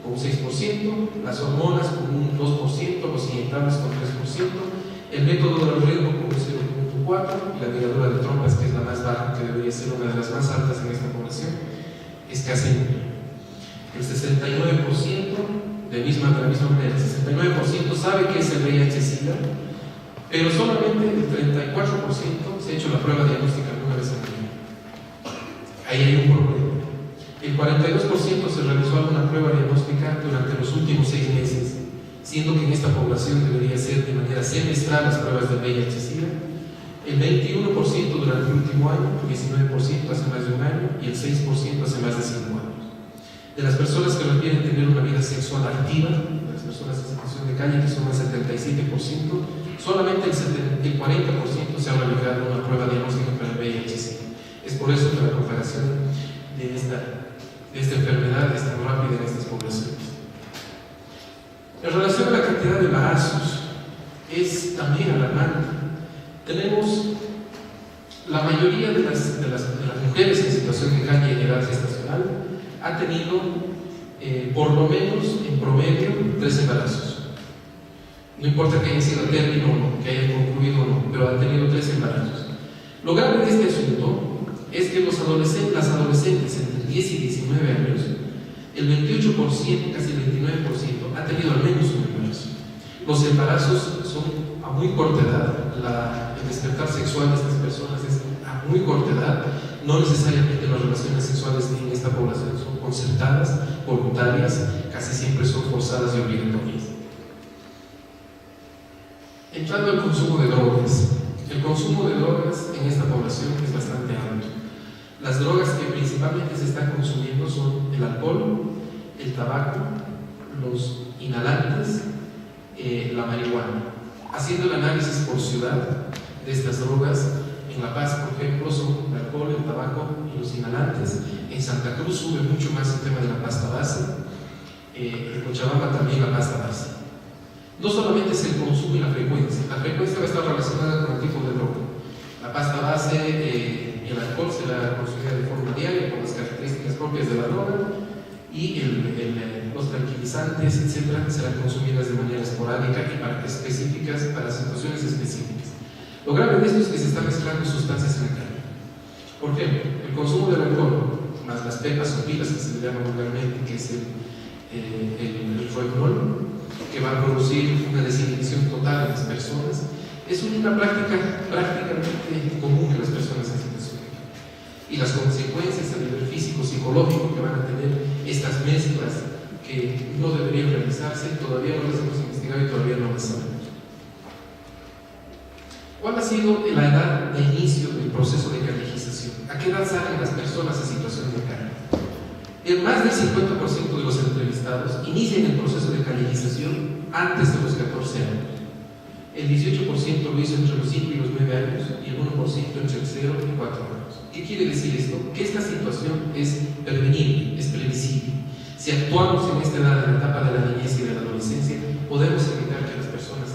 S4: con un 6%, las hormonas con un 2%, los inyectables con 3%, el método del riesgo con un 0.4%, y la ligadura de trompas, que es la más baja, que debería ser una de las más altas en esta población, es casi el 69%, de la misma manera, el 69% sabe que es el VIH-Sida, pero solamente el 34% se ha hecho la prueba diagnóstica alguna vez al año. Ahí hay un problema. El 42% se realizó alguna prueba diagnóstica durante los últimos 6 meses, siendo que en esta población debería ser de manera semestral las pruebas del VIH-Sida. El 21% durante el último año, el 19% hace más de un año y el 6% hace más de 5 años. De las personas que requieren tener una vida sexual activa, de las personas en situación de calle, que son el 77%, solamente el 40% se ha realizado una prueba diagnóstica para el VIH-Sida. Es por eso que la propagación de esta enfermedad es tan rápida en estas poblaciones. En relación a la cantidad de embarazos, es también alarmante. Tenemos la mayoría de las mujeres en situación de calle en edad gestacional ha tenido por lo menos en promedio 3 embarazos. No importa que hayan sido a término o no, que hayan concluido o no, pero han tenido 3 embarazos. Lo grave de este asunto es que las adolescentes entre 10 y 19 años, el 28%, casi el 29%, ha tenido al menos un embarazo. Los embarazos son a muy corta edad, el despertar sexual de estas personas es a muy corta edad. No necesariamente las relaciones sexuales en esta población son concertadas, voluntarias, casi siempre son forzadas y obligatorias. Entrando al consumo de drogas. El consumo de drogas en esta población es bastante alto. Las drogas que principalmente se están consumiendo son el alcohol, el tabaco, los inhalantes, la marihuana. Haciendo el análisis por ciudad de estas drogas, en La Paz, por ejemplo, son el alcohol, el tabaco y los inhalantes. En Santa Cruz sube mucho más el tema de la pasta base. En Cochabamba también la pasta base. No solamente es el consumo y la frecuencia va a estar relacionada con el tipo de droga. La pasta base, el alcohol se la consumía de forma diaria con las características propias de la droga, y los tranquilizantes, etcétera, serán consumidas de manera esporádica y específicas para situaciones específicas. Lo grave de esto es que se están mezclando sustancias en la calle. Por ejemplo, el consumo del alcohol, más las pepas o pilas que se le llama vulgarmente, que es el rohypnol, que va a producir una desinhibición total en las personas, es una práctica prácticamente común en las personas en situación de calle. Y las consecuencias a nivel físico, psicológico que van a tener estas mezclas que no deberían realizarse, todavía no las hemos investigado y todavía no las sabemos. ¿Cuál ha sido la edad de inicio del proceso de callejización? ¿A qué edad salen las personas en situación de calle? El más del 50% de los entrevistados inician el proceso de callejización antes de los 14 años. El 18% lo hizo entre los 5 y los 9 años y el 1% entre el 0 y 4 años. ¿Qué quiere decir esto? Que esta situación es prevenible, es previsible. Si actuamos en esta edad, en la etapa de la niñez y de la adolescencia, podemos evitar que las personas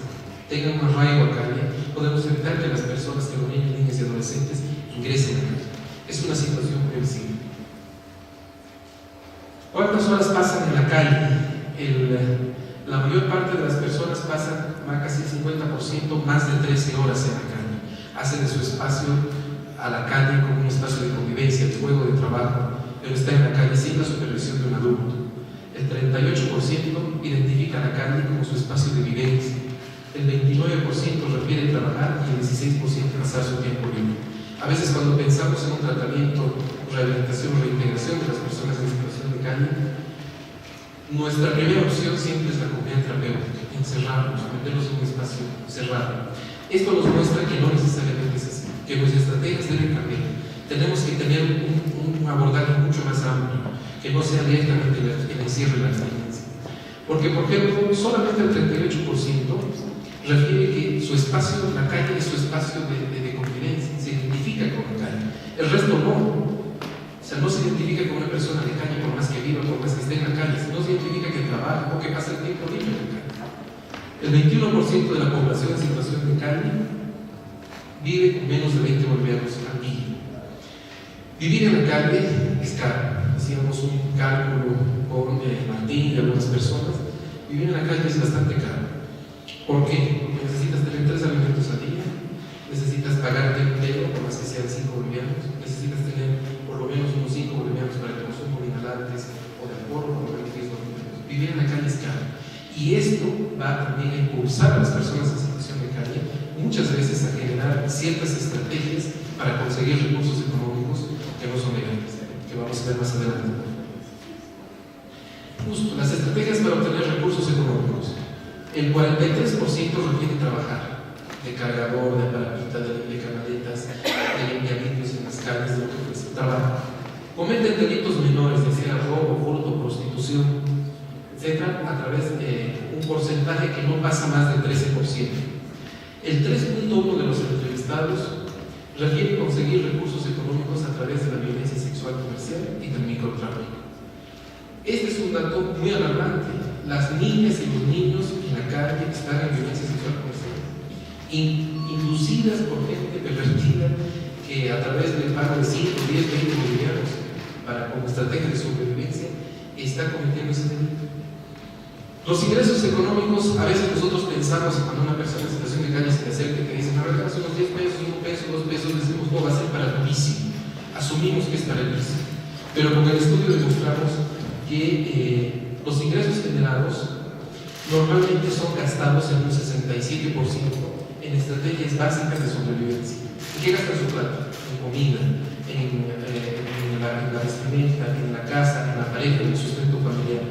S4: tengan un arraigo a calle, podemos evitar que las personas, que los niños, niñas y adolescentes ingresen a calle. Es una situación previsible. ¿Cuántas horas pasan en la calle? La mayor parte de las personas pasan casi el 50%, más de 13 horas en la calle. Hacen de su espacio a la calle como un espacio de convivencia, de juego, de trabajo, pero está en la calle sin la supervisión de un adulto. El 38% identifica la calle como su espacio de vivencia. El 29% refiere trabajar y el 16% pasar su tiempo libre. A veces cuando pensamos en un tratamiento, rehabilitación o reintegración de las personas en situación de calle, nuestra primera opción siempre es la comunidad terapéutica, encerrarlos, meterlos en un espacio cerrado. Esto nos muestra que no necesariamente es así, que nuestras estrategias deben cambiar. Tenemos que tener un abordaje mucho más amplio, que no sea directamente el encierro de la experiencia. Porque, por ejemplo, solamente el 38% refiere que su espacio, la calle, es su espacio de convivencia, se identifica con la calle. El resto no. O sea, no se identifica con una persona de calle por más que viva, por más que esté en la calle, no se identifica que trabaja o que pasa el tiempo libre en la calle. El 21% de la población en situación de calle vive con menos de 20 bolivianos al día. Vivir en la calle es caro. Hacíamos un cálculo con Martín y algunas personas. Vivir en la calle es bastante caro. ¿Por qué? Porque necesitas tener 3 alimentos al día, necesitas pagarte empleo, por más que sean 5 bolivianos, necesitas tener por lo menos unos 5 bolivianos para el consumo de inhalantes o de alcohol, por lo menos 10 bolivianos. Vivir en la calle es caro. Y esto va también a impulsar a las personas en situación de calle muchas veces a generar ciertas estrategias para conseguir recursos económicos que no son legales, que vamos a ver más adelante. Justo, las estrategias para obtener recursos económicos. El 43% requiere trabajar, de cargador, de parapita, de canaletas, de limpiamientos en las calles, de lo que fuese, trabajo. Cometen delitos menores, ya sea robo, hurto, prostitución, etc., a través de un porcentaje que no pasa más del 13%. El 3.1% de los entrevistados requiere conseguir recursos económicos a través de la violencia sexual comercial y del microtráfico. Este es un dato muy alarmante. Las niñas y los niños en la calle están en violencia sexual comercial, inducidas por gente pervertida que a través del pago de 5, 10, 20 bolivianos para como estrategia de sobrevivencia está cometiendo ese delito. Los ingresos económicos, a veces nosotros pensamos cuando una persona en situación de calle se te acerca y te dice, me regalas unos 10 pesos, 1 peso, 2 pesos, decimos, no, va a ser para tu vicio. Asumimos que es para el vicio. Pero con el estudio demostramos que los ingresos generados normalmente son gastados en un 67% en estrategias básicas de sobrevivencia. ¿En qué gastan su plata? En comida, en la vestimenta, en la casa, en la pareja, en el sustento familiar.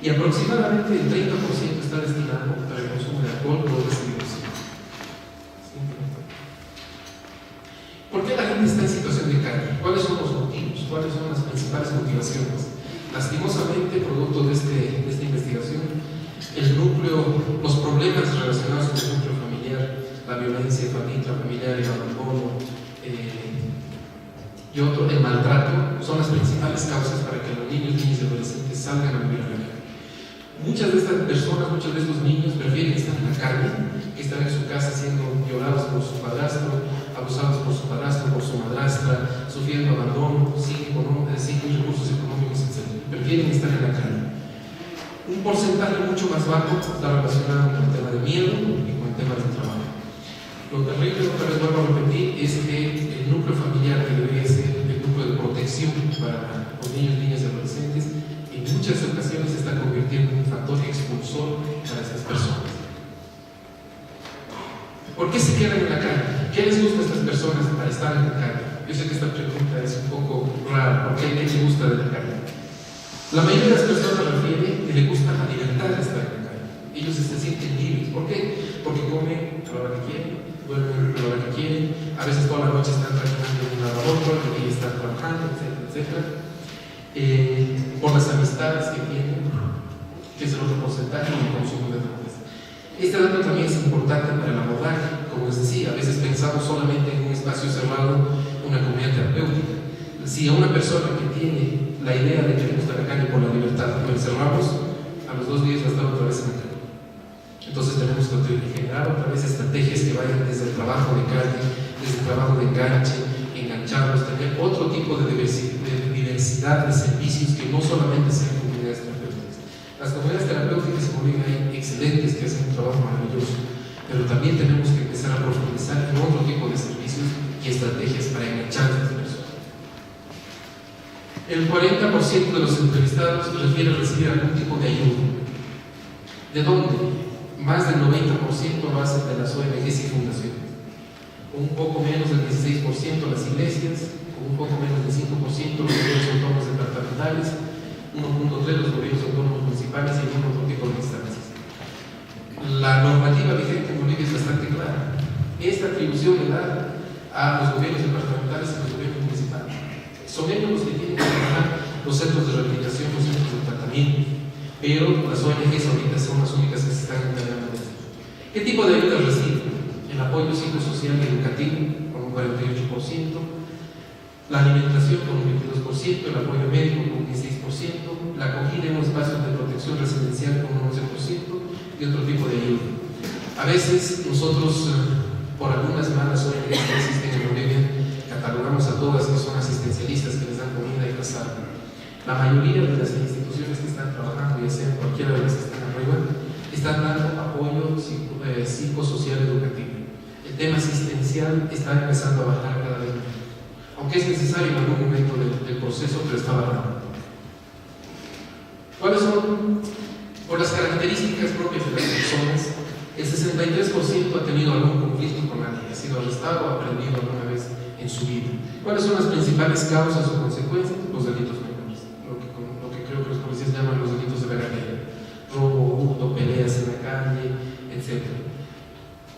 S4: Y aproximadamente el 30% está destinado para el consumo de alcohol, drogas y diversión. ¿Por qué la gente está en situación de calle? ¿Cuáles son los motivos? ¿Cuáles son las principales motivaciones? Lastimosamente, producto de esta investigación, los problemas relacionados con el núcleo familiar, la violencia intrafamiliar, el abandono y el maltrato, son las principales causas para que los niños y adolescentes salgan a vivir a la calle. Muchas de estas personas, muchos de estos niños prefieren estar en la calle que estar en su casa siendo violados por su padrastro, abusados por su padrastro, por su madrastra, sufriendo abandono, sin recursos económicos, etc. Prefieren estar en la calle. Un porcentaje mucho más bajo está relacionado con el tema de miedo y con el tema del trabajo. Lo terrible, otra vez vuelvo a repetir, es que el núcleo familiar, que debería ser el núcleo de protección para los niños, niñas y adolescentes, en muchas ocasiones se está convirtiendo en un factor expulsor para estas personas. ¿Por qué se quedan en la calle? ¿Qué les gusta a estas personas para estar en la calle? Yo sé que esta pregunta es un poco rara. ¿Por qué les gusta de la calle? La mayoría de las personas refiere que les gusta la libertad de estar en la calle. Ellos se sienten libres. ¿Por qué? Porque comen a la hora que quieren, duermen a la hora que quieren, a veces toda la noche están trabajando en un lavador, porque ellos están trabajando, etcétera. Por las amistades que tienen, que es el otro porcentaje, y el consumo de drogas. Este dato también es importante para el abordaje. Como les decía, a veces pensamos solamente en un espacio cerrado, una comunidad terapéutica. Si a una persona que tiene la idea de que le gusta la calle por la libertad lo encerramos, a los 2 días va a estar otra vez en la calle. Entonces tenemos que generar otra vez estrategias que vayan desde el trabajo de calle, desde el trabajo de enganche, engancharlos, tener otro tipo de diversidad de servicios que no solamente sean comunidades terapéuticas. Las comunidades terapéuticas, como ven, hay excelentes que hacen un trabajo maravilloso, pero también tenemos que empezar a profundizar en otro tipo de servicios y estrategias para enganchar a las personas. El 40% de los entrevistados refiere recibir algún tipo de ayuda. ¿De dónde? Más del 90% lo hacen de las ONGs y fundaciones. Un poco menos del 16% las iglesias, un poco menos del 5% los gobiernos autónomos departamentales, 1.3% los gobiernos autónomos municipales y algún otro tipo de instancias. La normativa vigente en Bolivia es bastante clara. Esta atribución le da a los gobiernos departamentales y los gobiernos municipales. Son ellos los que tienen que trabajar los centros de rehabilitación, los centros de tratamiento, pero las ONGs ahorita son las únicas que se están encargando de esto. ¿Qué tipo de ayuda reciben? El apoyo psicosocial y educativo con un 48%, la alimentación con un 22%, el apoyo médico con un 16%, la acogida en un espacio de protección residencial con un 11% y otro tipo de ayuda. A veces nosotros, por algunas malas ONGs que existen en Bolivia, catalogamos a todas que son asistencialistas, que les dan comida y casar. La mayoría de las instituciones que están trabajando, ya sea cualquiera de las que están arriba, están dando apoyo psicosocial educativo. El tema asistencial está empezando a bajar cada vez más, aunque es necesario en algún momento del proceso, pero está bajando. ¿Cuáles son? Por las características propias de las personas, el 63% ha tenido algún conflicto con alguien, ha sido arrestado o aprendido alguna vez en su vida. ¿Cuáles son las principales causas o consecuencias? Los delitos menores, lo que creo que los policías llaman los delitos de regadera: robo, hurto, peleas en la calle, etc.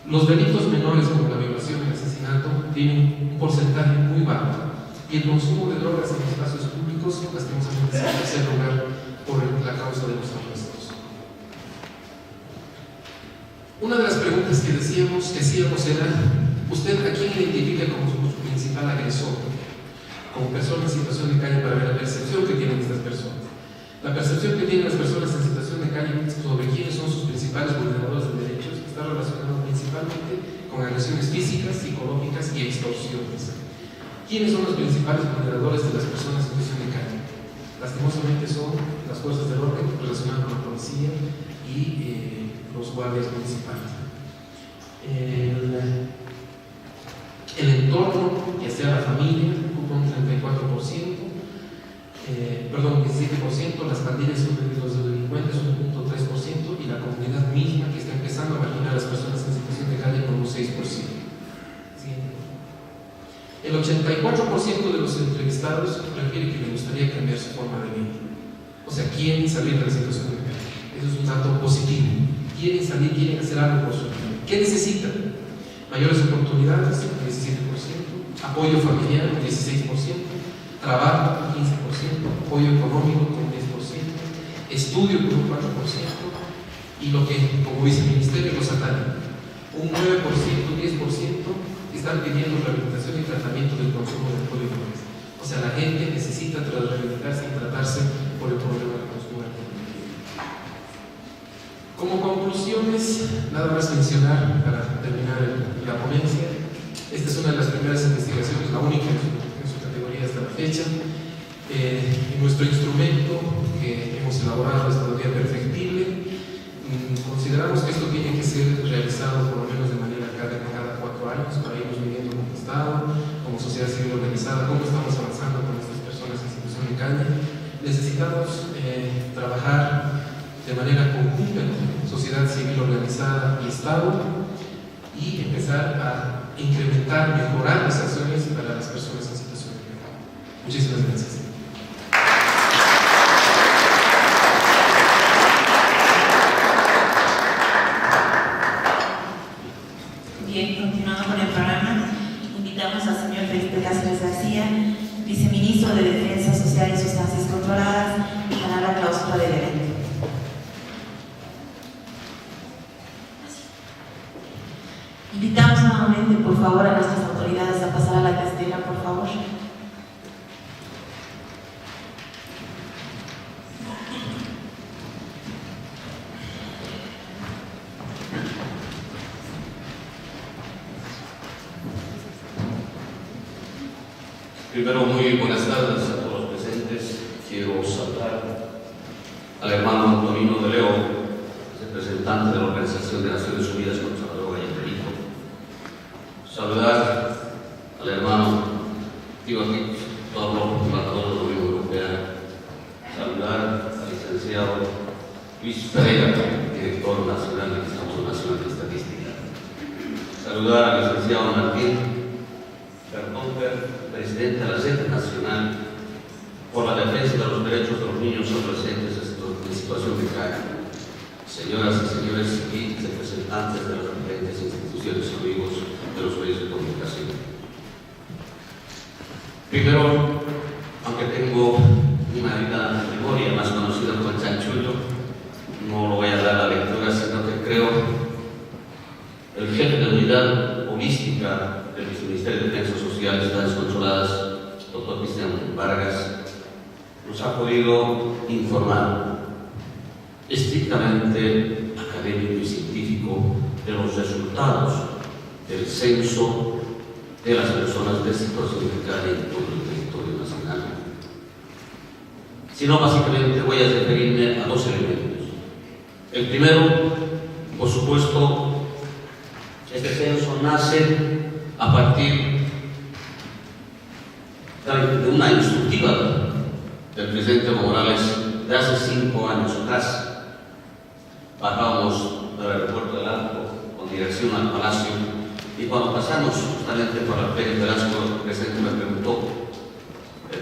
S4: Los delitos menores, como la violación y el asesinato, tienen un porcentaje muy bajo, y el consumo de drogas en espacios públicos lastimosamente se hace lograr por la causa de los arrestos. Una de las preguntas que hacíamos era: ¿usted a quién identifica como su principal agresor? Como persona en situación de calle, para ver la percepción que tienen estas personas. La percepción que tienen las personas en situación de calle sobre quiénes son sus principales vulneradores de derechos está relacionado principalmente con agresiones físicas, psicológicas y extorsiones. ¿Quiénes son los principales vulneradores de las personas en situación de calle? Lastimosamente son las fuerzas del orden relacionadas con la policía y los guardias municipales. El entorno, ya sea la familia, ocupa un 34%, perdón, 17%, las pandillas son los delincuentes, un 1.3%, y la comunidad misma, que está empezando a marginar a las personas en situación de calle, con un 6%. El 84% de los entrevistados refiere que le gustaría cambiar su forma de vida. O sea, quieren salir de la situación de calle. Eso es un dato positivo. Quieren salir, quieren hacer algo por su vida. ¿Qué necesitan? Mayores oportunidades, 17%, apoyo familiar, 16%, trabajo, 15%, apoyo económico, con 10%, estudio, con un 4%, y lo que como viceministerio los atañe, un 9%, 10% están pidiendo rehabilitación y tratamiento del consumo de alcohol y drogas. O sea, la gente necesita rehabilitarse y tratarse por el problema del consumo de alcohol. Como conclusiones, nada más mencionar para terminar la ponencia: esta es una de las primeras investigaciones, la única en su categoría hasta la fecha. Nuestro instrumento que hemos elaborado es todavía perfectible. Consideramos que esto tiene que ser realizado por lo menos de manera cada 4 años, para irnos midiendo como Estado, como sociedad civil organizada, cómo estamos avanzando con estas personas en situación de calle. Necesitamos trabajar de manera conjunta, sociedad civil organizada y Estado, y empezar a incrementar, mejorar las acciones para las personas en situación de calle. Muchísimas gracias.
S1: Bien, continuando con el programa, invitamos al señor Felipe Cáceres García, viceministro de Defensa Social y Sustancias Controladas, para la clausura del evento. Invitamos nuevamente, por favor, a nuestras autoridades a pasar a la testera, por favor.
S5: Primero, muy buenas tardes a todos los presentes. Quiero saludar al hermano Antonino de León, representante de la Organización de Naciones Unidas contra la Droga y el Delito. Saludar al hermano Iván Pablo, embajador de la Unión Europea saludar al licenciado Martín Bertonker, presidente de la Red Nacional por la Defensa de los Derechos de los Niños y Adolescentes en situación de calle. Señoras y señores y representantes de las diferentes instituciones y amigos de los medios de comunicación. Primero, aunque tengo una vida de memoria más conocida como el chanchullo, no lo voy a dar a la lectura, sino que creo el jefe de unidad holística del Ministerio de Defensa Social y Ciudades Controladas, doctor Cristian Vargas, nos ha podido informar estrictamente académico y científico de los resultados del censo de las personas de situación de calle en todo el territorio nacional. Sino básicamente voy a referirme a dos elementos. El primero, por supuesto, este censo nace a partir de una instructiva del presidente Evo Morales de hace 5 años atrás. Bajábamos del aeropuerto del Alto con dirección al Palacio y cuando pasamos justamente por la Feria Velasco, el presidente me preguntó,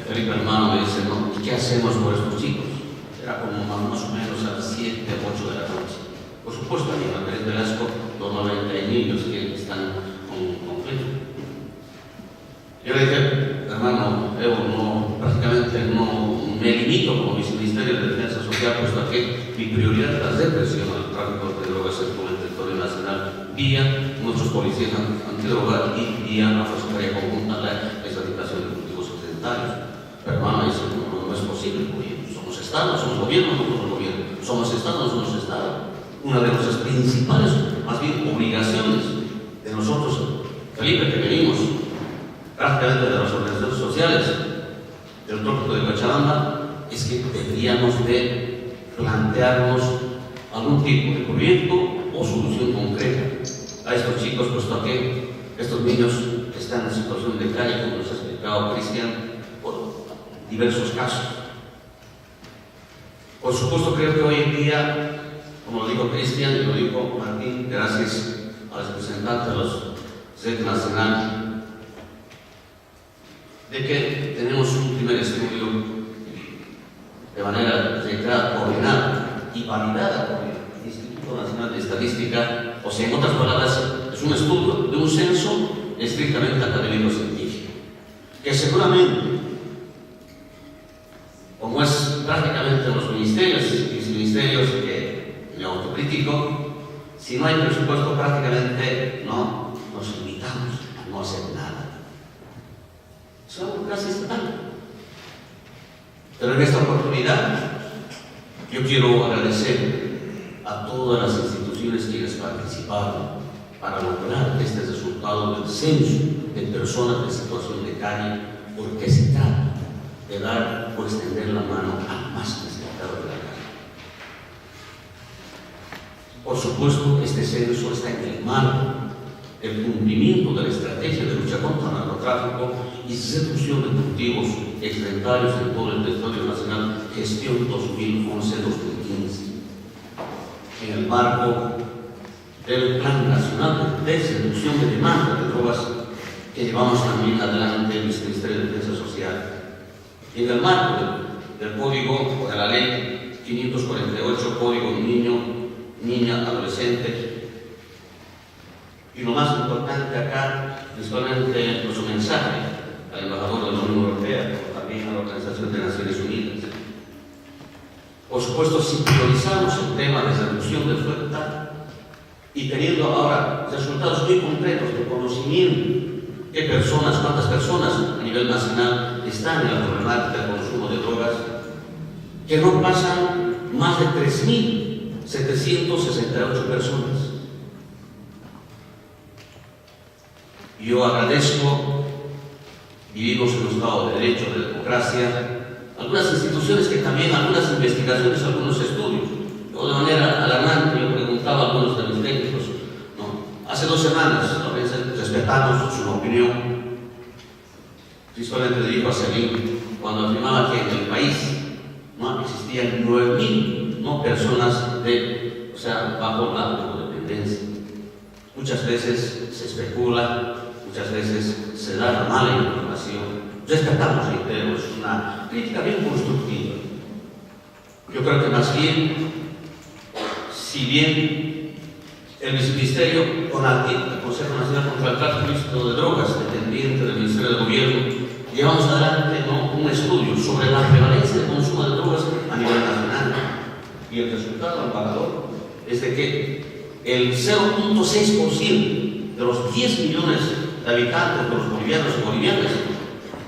S5: Felipe hermano me dice, ¿no? ¿Y qué hacemos por estos chicos? Era como más o menos a las 7 o 8 de la noche. Por supuesto, aquí en la Feria Velasco normalmente hay niños que están con conflicto. Yo le dije, hermano Evo, prácticamente no me limito como viceministerio de Defensa Social, puesto que mi prioridad es la represión al tráfico de drogas en todo el territorio nacional, vía nuestros policías antidroga y vía la Secretaría Conjunta de la Erradicación de Cultivos Occidentales. Pero hermano, dice, no es posible, porque somos Estados, somos gobierno, no somos gobierno, somos Estado, no somos Estado. Una de nuestras principales, más bien, obligaciones de nosotros, Felipe, que venimos prácticamente de las organizaciones sociales del trópico de Cochabamba, es que deberíamos de plantearnos algún tipo de proyecto o solución concreta a estos chicos, puesto que estos niños que están en situación de calle, como nos ha explicado Cristian, por diversos casos. Por supuesto, creo que hoy en día, como lo dijo Cristian y lo dijo Martín, gracias a los representantes de los Red Nacional, de que tenemos un primer estudio de manera reiterada, coordinada y validada por el Instituto Nacional de Estadística, o sea, en otras palabras, es un estudio de un censo estrictamente académico-científico, que seguramente, como es prácticamente los ministerios y viceministerios que me autocritico, si no hay presupuesto prácticamente no nos limitamos a no hacer nada. Es una burocracia estatal. Pero en esta oportunidad yo quiero agradecer a todas las instituciones quienes participaron para lograr este resultado del censo de personas en situación de calle, porque se trata de dar o extender la mano al más necesitado de la calle. Por supuesto, este censo está en el marco del cumplimiento de la estrategia de lucha contra el narcotráfico y reducción de cultivos excedentarios en todo el territorio nacional, gestión 2011-2015. En el marco del Plan Nacional de Reducción de Demanda de Drogas que llevamos también adelante el Ministerio de Defensa Social. Y en el marco del Código de la Ley 548, Código Niña, Adolescente. Y lo más importante acá, principalmente nuestro mensaje al embajador de la Unión Europea, pero también a la Organización de Naciones Unidas. Por supuesto, si priorizamos el tema de reducción de oferta y teniendo ahora resultados muy concretos de conocimiento, qué personas, cuántas personas a nivel nacional están en la problemática del consumo de drogas, que no pasan más de 3.768 personas. Yo agradezco, vivimos en un Estado de Derecho, de democracia, algunas instituciones que también, algunas investigaciones, algunos estudios. Yo de manera alarmante, yo preguntaba a algunos de mis técnicos, ¿no? Hace 2 semanas, a veces respetamos su opinión, principalmente le dijo a Selim, cuando afirmaba que en el país no existían 9.000 personas bajo la dependencia. muchas veces se especula, muchas veces se da la mala información. Respetamos, reitero, es una crítica bien constructiva. Yo creo que más bien, si bien el Viceministerio, con el Consejo Nacional contra el Tráfico Ilícito de Drogas, dependiente del Ministerio de Gobierno, llevamos adelante un estudio sobre la prevalencia de consumo de drogas a nivel nacional. Y el resultado amparador es de que el 0.6% de los 10 millones de habitantes, de los bolivianos y bolivianas,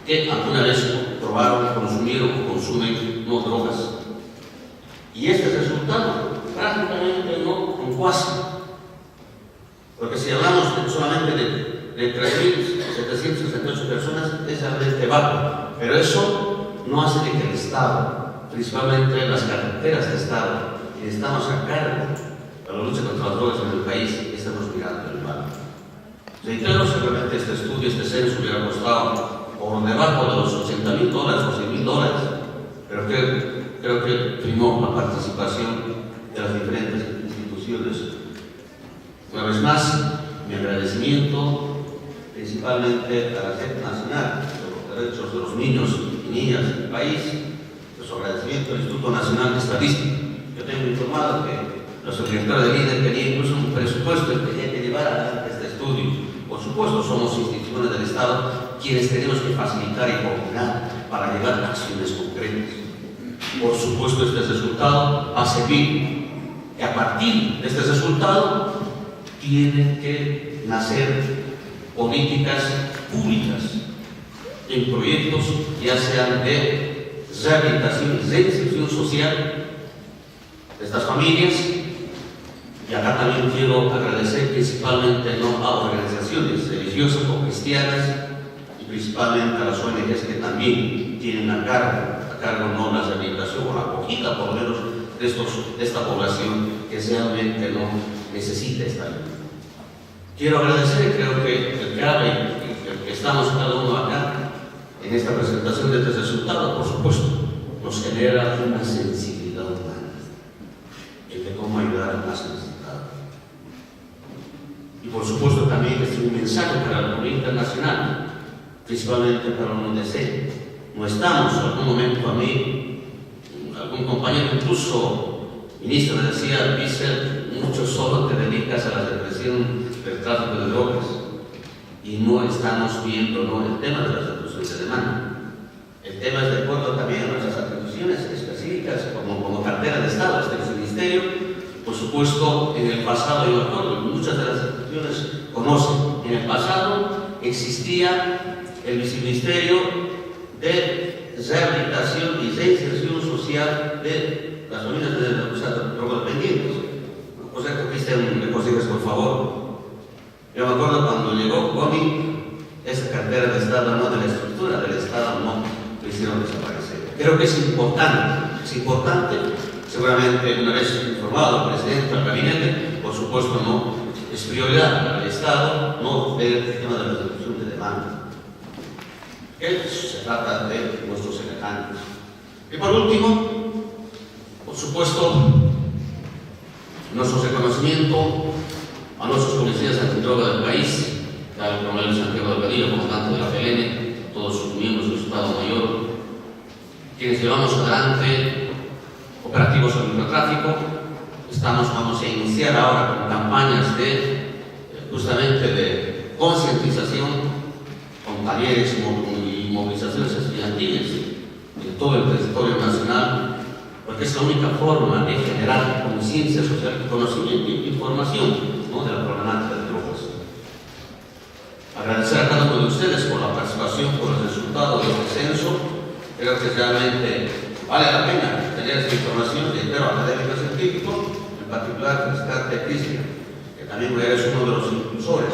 S5: que alguna vez probaron, consumieron o consumen no drogas. Y este resultado prácticamente no concuasa. Porque si hablamos solamente de 3.768 personas, es realmente bajo. Pero eso no hace de que el Estado, principalmente las carreteras de Estado, que estamos a cargo de la lucha contra las drogas en el país, estamos mirando el mal. Reitero, seguramente este estudio, este censo hubiera costado por debajo de los $80.000 o $100.000, pero creo que primó la participación de las diferentes instituciones. Una vez más, mi agradecimiento principalmente a la Red Nacional de los Derechos de los Niños y Niñas del país, su agradecimiento al Instituto Nacional de Estadística. Yo tengo informado que nuestro director de líder tenía incluso un presupuesto que tenía que llevar adelante este estudio. Por supuesto, somos instituciones del Estado quienes tenemos que facilitar y coordinar para llevar a acciones concretas. Por supuesto, este resultado va a servir que a partir de este resultado tienen que nacer políticas públicas en proyectos ya sean de rehabilitación y reinserción social de estas familias. Y acá también quiero agradecer principalmente a organizaciones religiosas o cristianas y principalmente a las ONGs que también tienen a cargo no la rehabilitación o la acogida por lo menos de esta población que realmente no necesita esta ayuda. Quiero agradecer, creo que el que habla y que estamos cada uno acá en esta presentación de este resultado, por supuesto, nos genera una sensibilidad humana de cómo ayudar al más necesitado. Y por supuesto también es un mensaje para la comunidad internacional, principalmente para la UNODC. No estamos, en algún momento a mí, algún compañero, incluso ministro, me decía: Vícer, mucho solo te dedicas a la represión del tráfico de drogas y no estamos viendo el tema de las atribuciones de demanda. El tema es de acuerdo también a nuestras atribuciones específicas como cartera de Estado, este ministerio. Por supuesto, en el pasado, yo me acuerdo, muchas de las instituciones conocen, en el pasado existía el viceministerio de rehabilitación y reinserción social de las familias de drogodependientes. O sea, que Cristian, me consigues por favor. Yo me acuerdo cuando llegó Gomi, esa cartera de Estado, no de la estructura del Estado, no lo hicieron desaparecer. Creo que es importante, seguramente una vez informado el presidente del gabinete, por supuesto no es prioridad para el Estado no ver el tema de la reducción de demanda. Se trata de nuestros semejantes. Y por último, por supuesto, nuestro reconocimiento a nuestros policías antidroga del país, al coronel Santiago Delgadillo, comandante de la PLN, todos sus miembros de su Estado Mayor, quienes llevamos adelante operativos sobre el microtráfico. Vamos a iniciar ahora con campañas justamente de concientización, con talleres y movilizaciones estudiantiles en todo el territorio nacional, porque es la única forma de generar conciencia social, conocimiento e información de la problemática de drogas. Agradecer a cada uno de ustedes por la participación, por el resultado de este censo. Creo que realmente vale la pena tener esta información, reitero, académico científico, en particular felicitarte a Cristian, que también eres uno de los impulsores.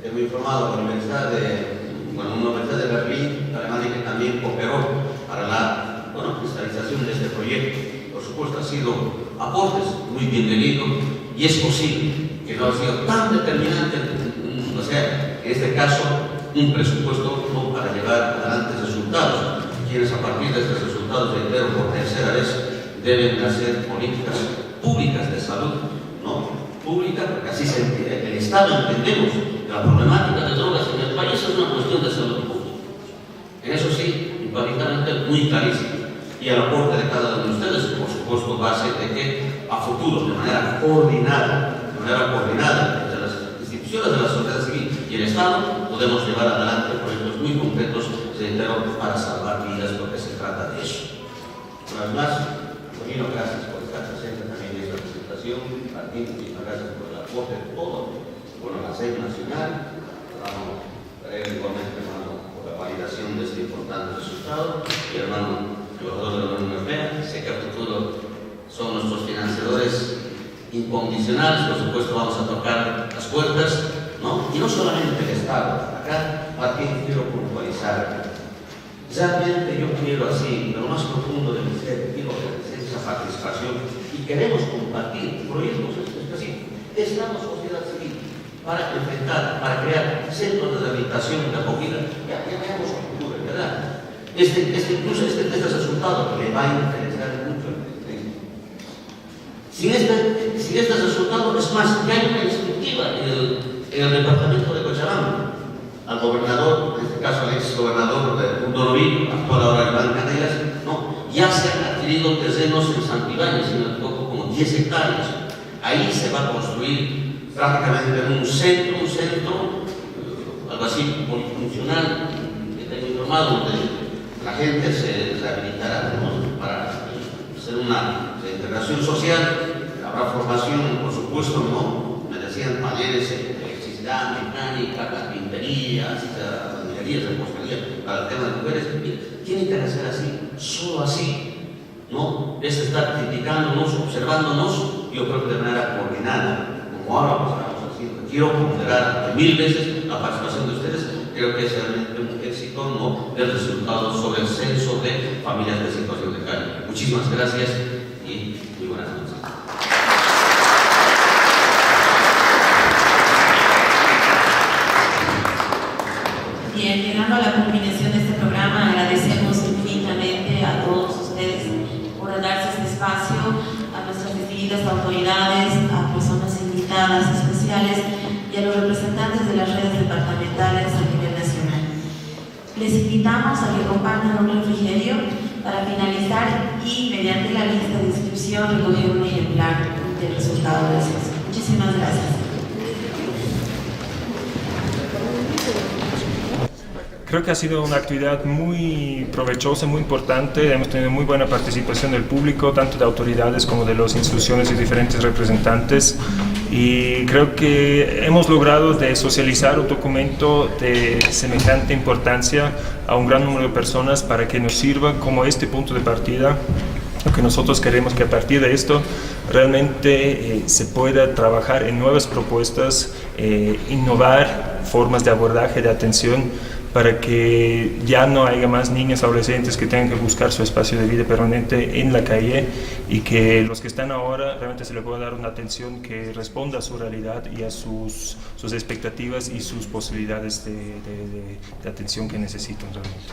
S5: Tengo informado con la Universidad de Berlín, Alemania, que también cooperó para la cristalización de este proyecto. Por supuesto, ha sido aportes muy bienvenidos y es posible que no ha sido tan determinante, o sea, en este caso, un presupuesto no para llevar adelante resultados. Quienes a partir de estos resultados, reitero, por tercera vez, deben hacer políticas públicas de salud, ¿no? Pública, porque así el Estado Estado entendemos que la problemática de drogas en el país es una cuestión de salud pública. En eso sí, empáticamente muy clarísimo. Y el aporte de cada uno de ustedes, por supuesto, base de que a futuro, de manera coordinada entre las instituciones de la sociedad civil y el Estado, podemos llevar adelante proyectos muy concretos, reitero, para salvar vidas, porque se trata de eso. Una vez más, Antonino, gracias por estar presente también en esta presentación. Martín, muchísimas gracias por el aporte de todo. Bueno, la SED nacional, igualmente, hermano, por la validación de este importante resultado. Y hermano, embajador de la Unión Europea, sé que a futuro son nuestros financiadores incondicionales. Por supuesto, vamos a tocar las puertas, ¿no? Y no solamente el Estado. Acá, Martín, quiero puntualizar. Realmente yo quiero así, de lo más profundo de mi ser, quiero ofrecer esa participación y queremos compartir proyectos específicos. Estamos sociedad civil para enfrentar, para crear centros de rehabilitación y de acogida. Ya veamos a futuro, ¿verdad? Incluso este resultado le va a interesar mucho al presidente. Sin este resultado, es más, ya hay una instructiva en el departamento de Cochabamba al gobernador, en este caso al ex gobernador de Doroví, actual ahora Iván Canelas, ¿no? Ya se han adquirido terrenos en Santibáñez, si no me equivoco, como 10 hectáreas. Ahí se va a construir prácticamente un centro, algo así polifuncional, que tengo informado, donde la gente se rehabilitará, ¿no? Para hacer una integración social. Habrá formación, por supuesto, ¿no? Me decían talleres de electricidad, mecánica, carpintería, albañilería, repostería, para el tema de mujeres. Tiene que ser así, solo así, ¿no? Es estar criticándonos, observándonos, yo creo que de manera coordinada, como ahora lo estamos haciendo. Quiero ponderar 1000 veces la participación de ustedes. Creo que es realmente un éxito, ¿no?, del resultado sobre el censo de familias de situación de calle. Muchísimas gracias y muy buenas noches.
S1: Bien, llegando a la culminación de este programa, agradecemos infinitamente a todos ustedes por darse este espacio, a nuestras distinguidas autoridades, a personas invitadas especiales y a los representantes de las redes departamentales a nivel nacional. Les invitamos a que compartan un refrigerio para finalizar y, mediante la lista de inscripción, recoger un ejemplar del resultado del censo. Muchísimas gracias.
S3: Creo que ha sido una actividad muy provechosa, muy importante. Hemos tenido muy buena participación del público, tanto de autoridades como de las instituciones y diferentes representantes. Y creo que hemos logrado de socializar un documento de semejante importancia a un gran número de personas para que nos sirva como este punto de partida. Lo que nosotros queremos que a partir de esto realmente se pueda trabajar en nuevas propuestas, innovar formas de abordaje, de atención, para que ya no haya más niños adolescentes que tengan que buscar su espacio de vida permanente en la calle y que los que están ahora realmente se les pueda dar una atención que responda a su realidad y a sus expectativas y sus posibilidades de atención que necesitan realmente.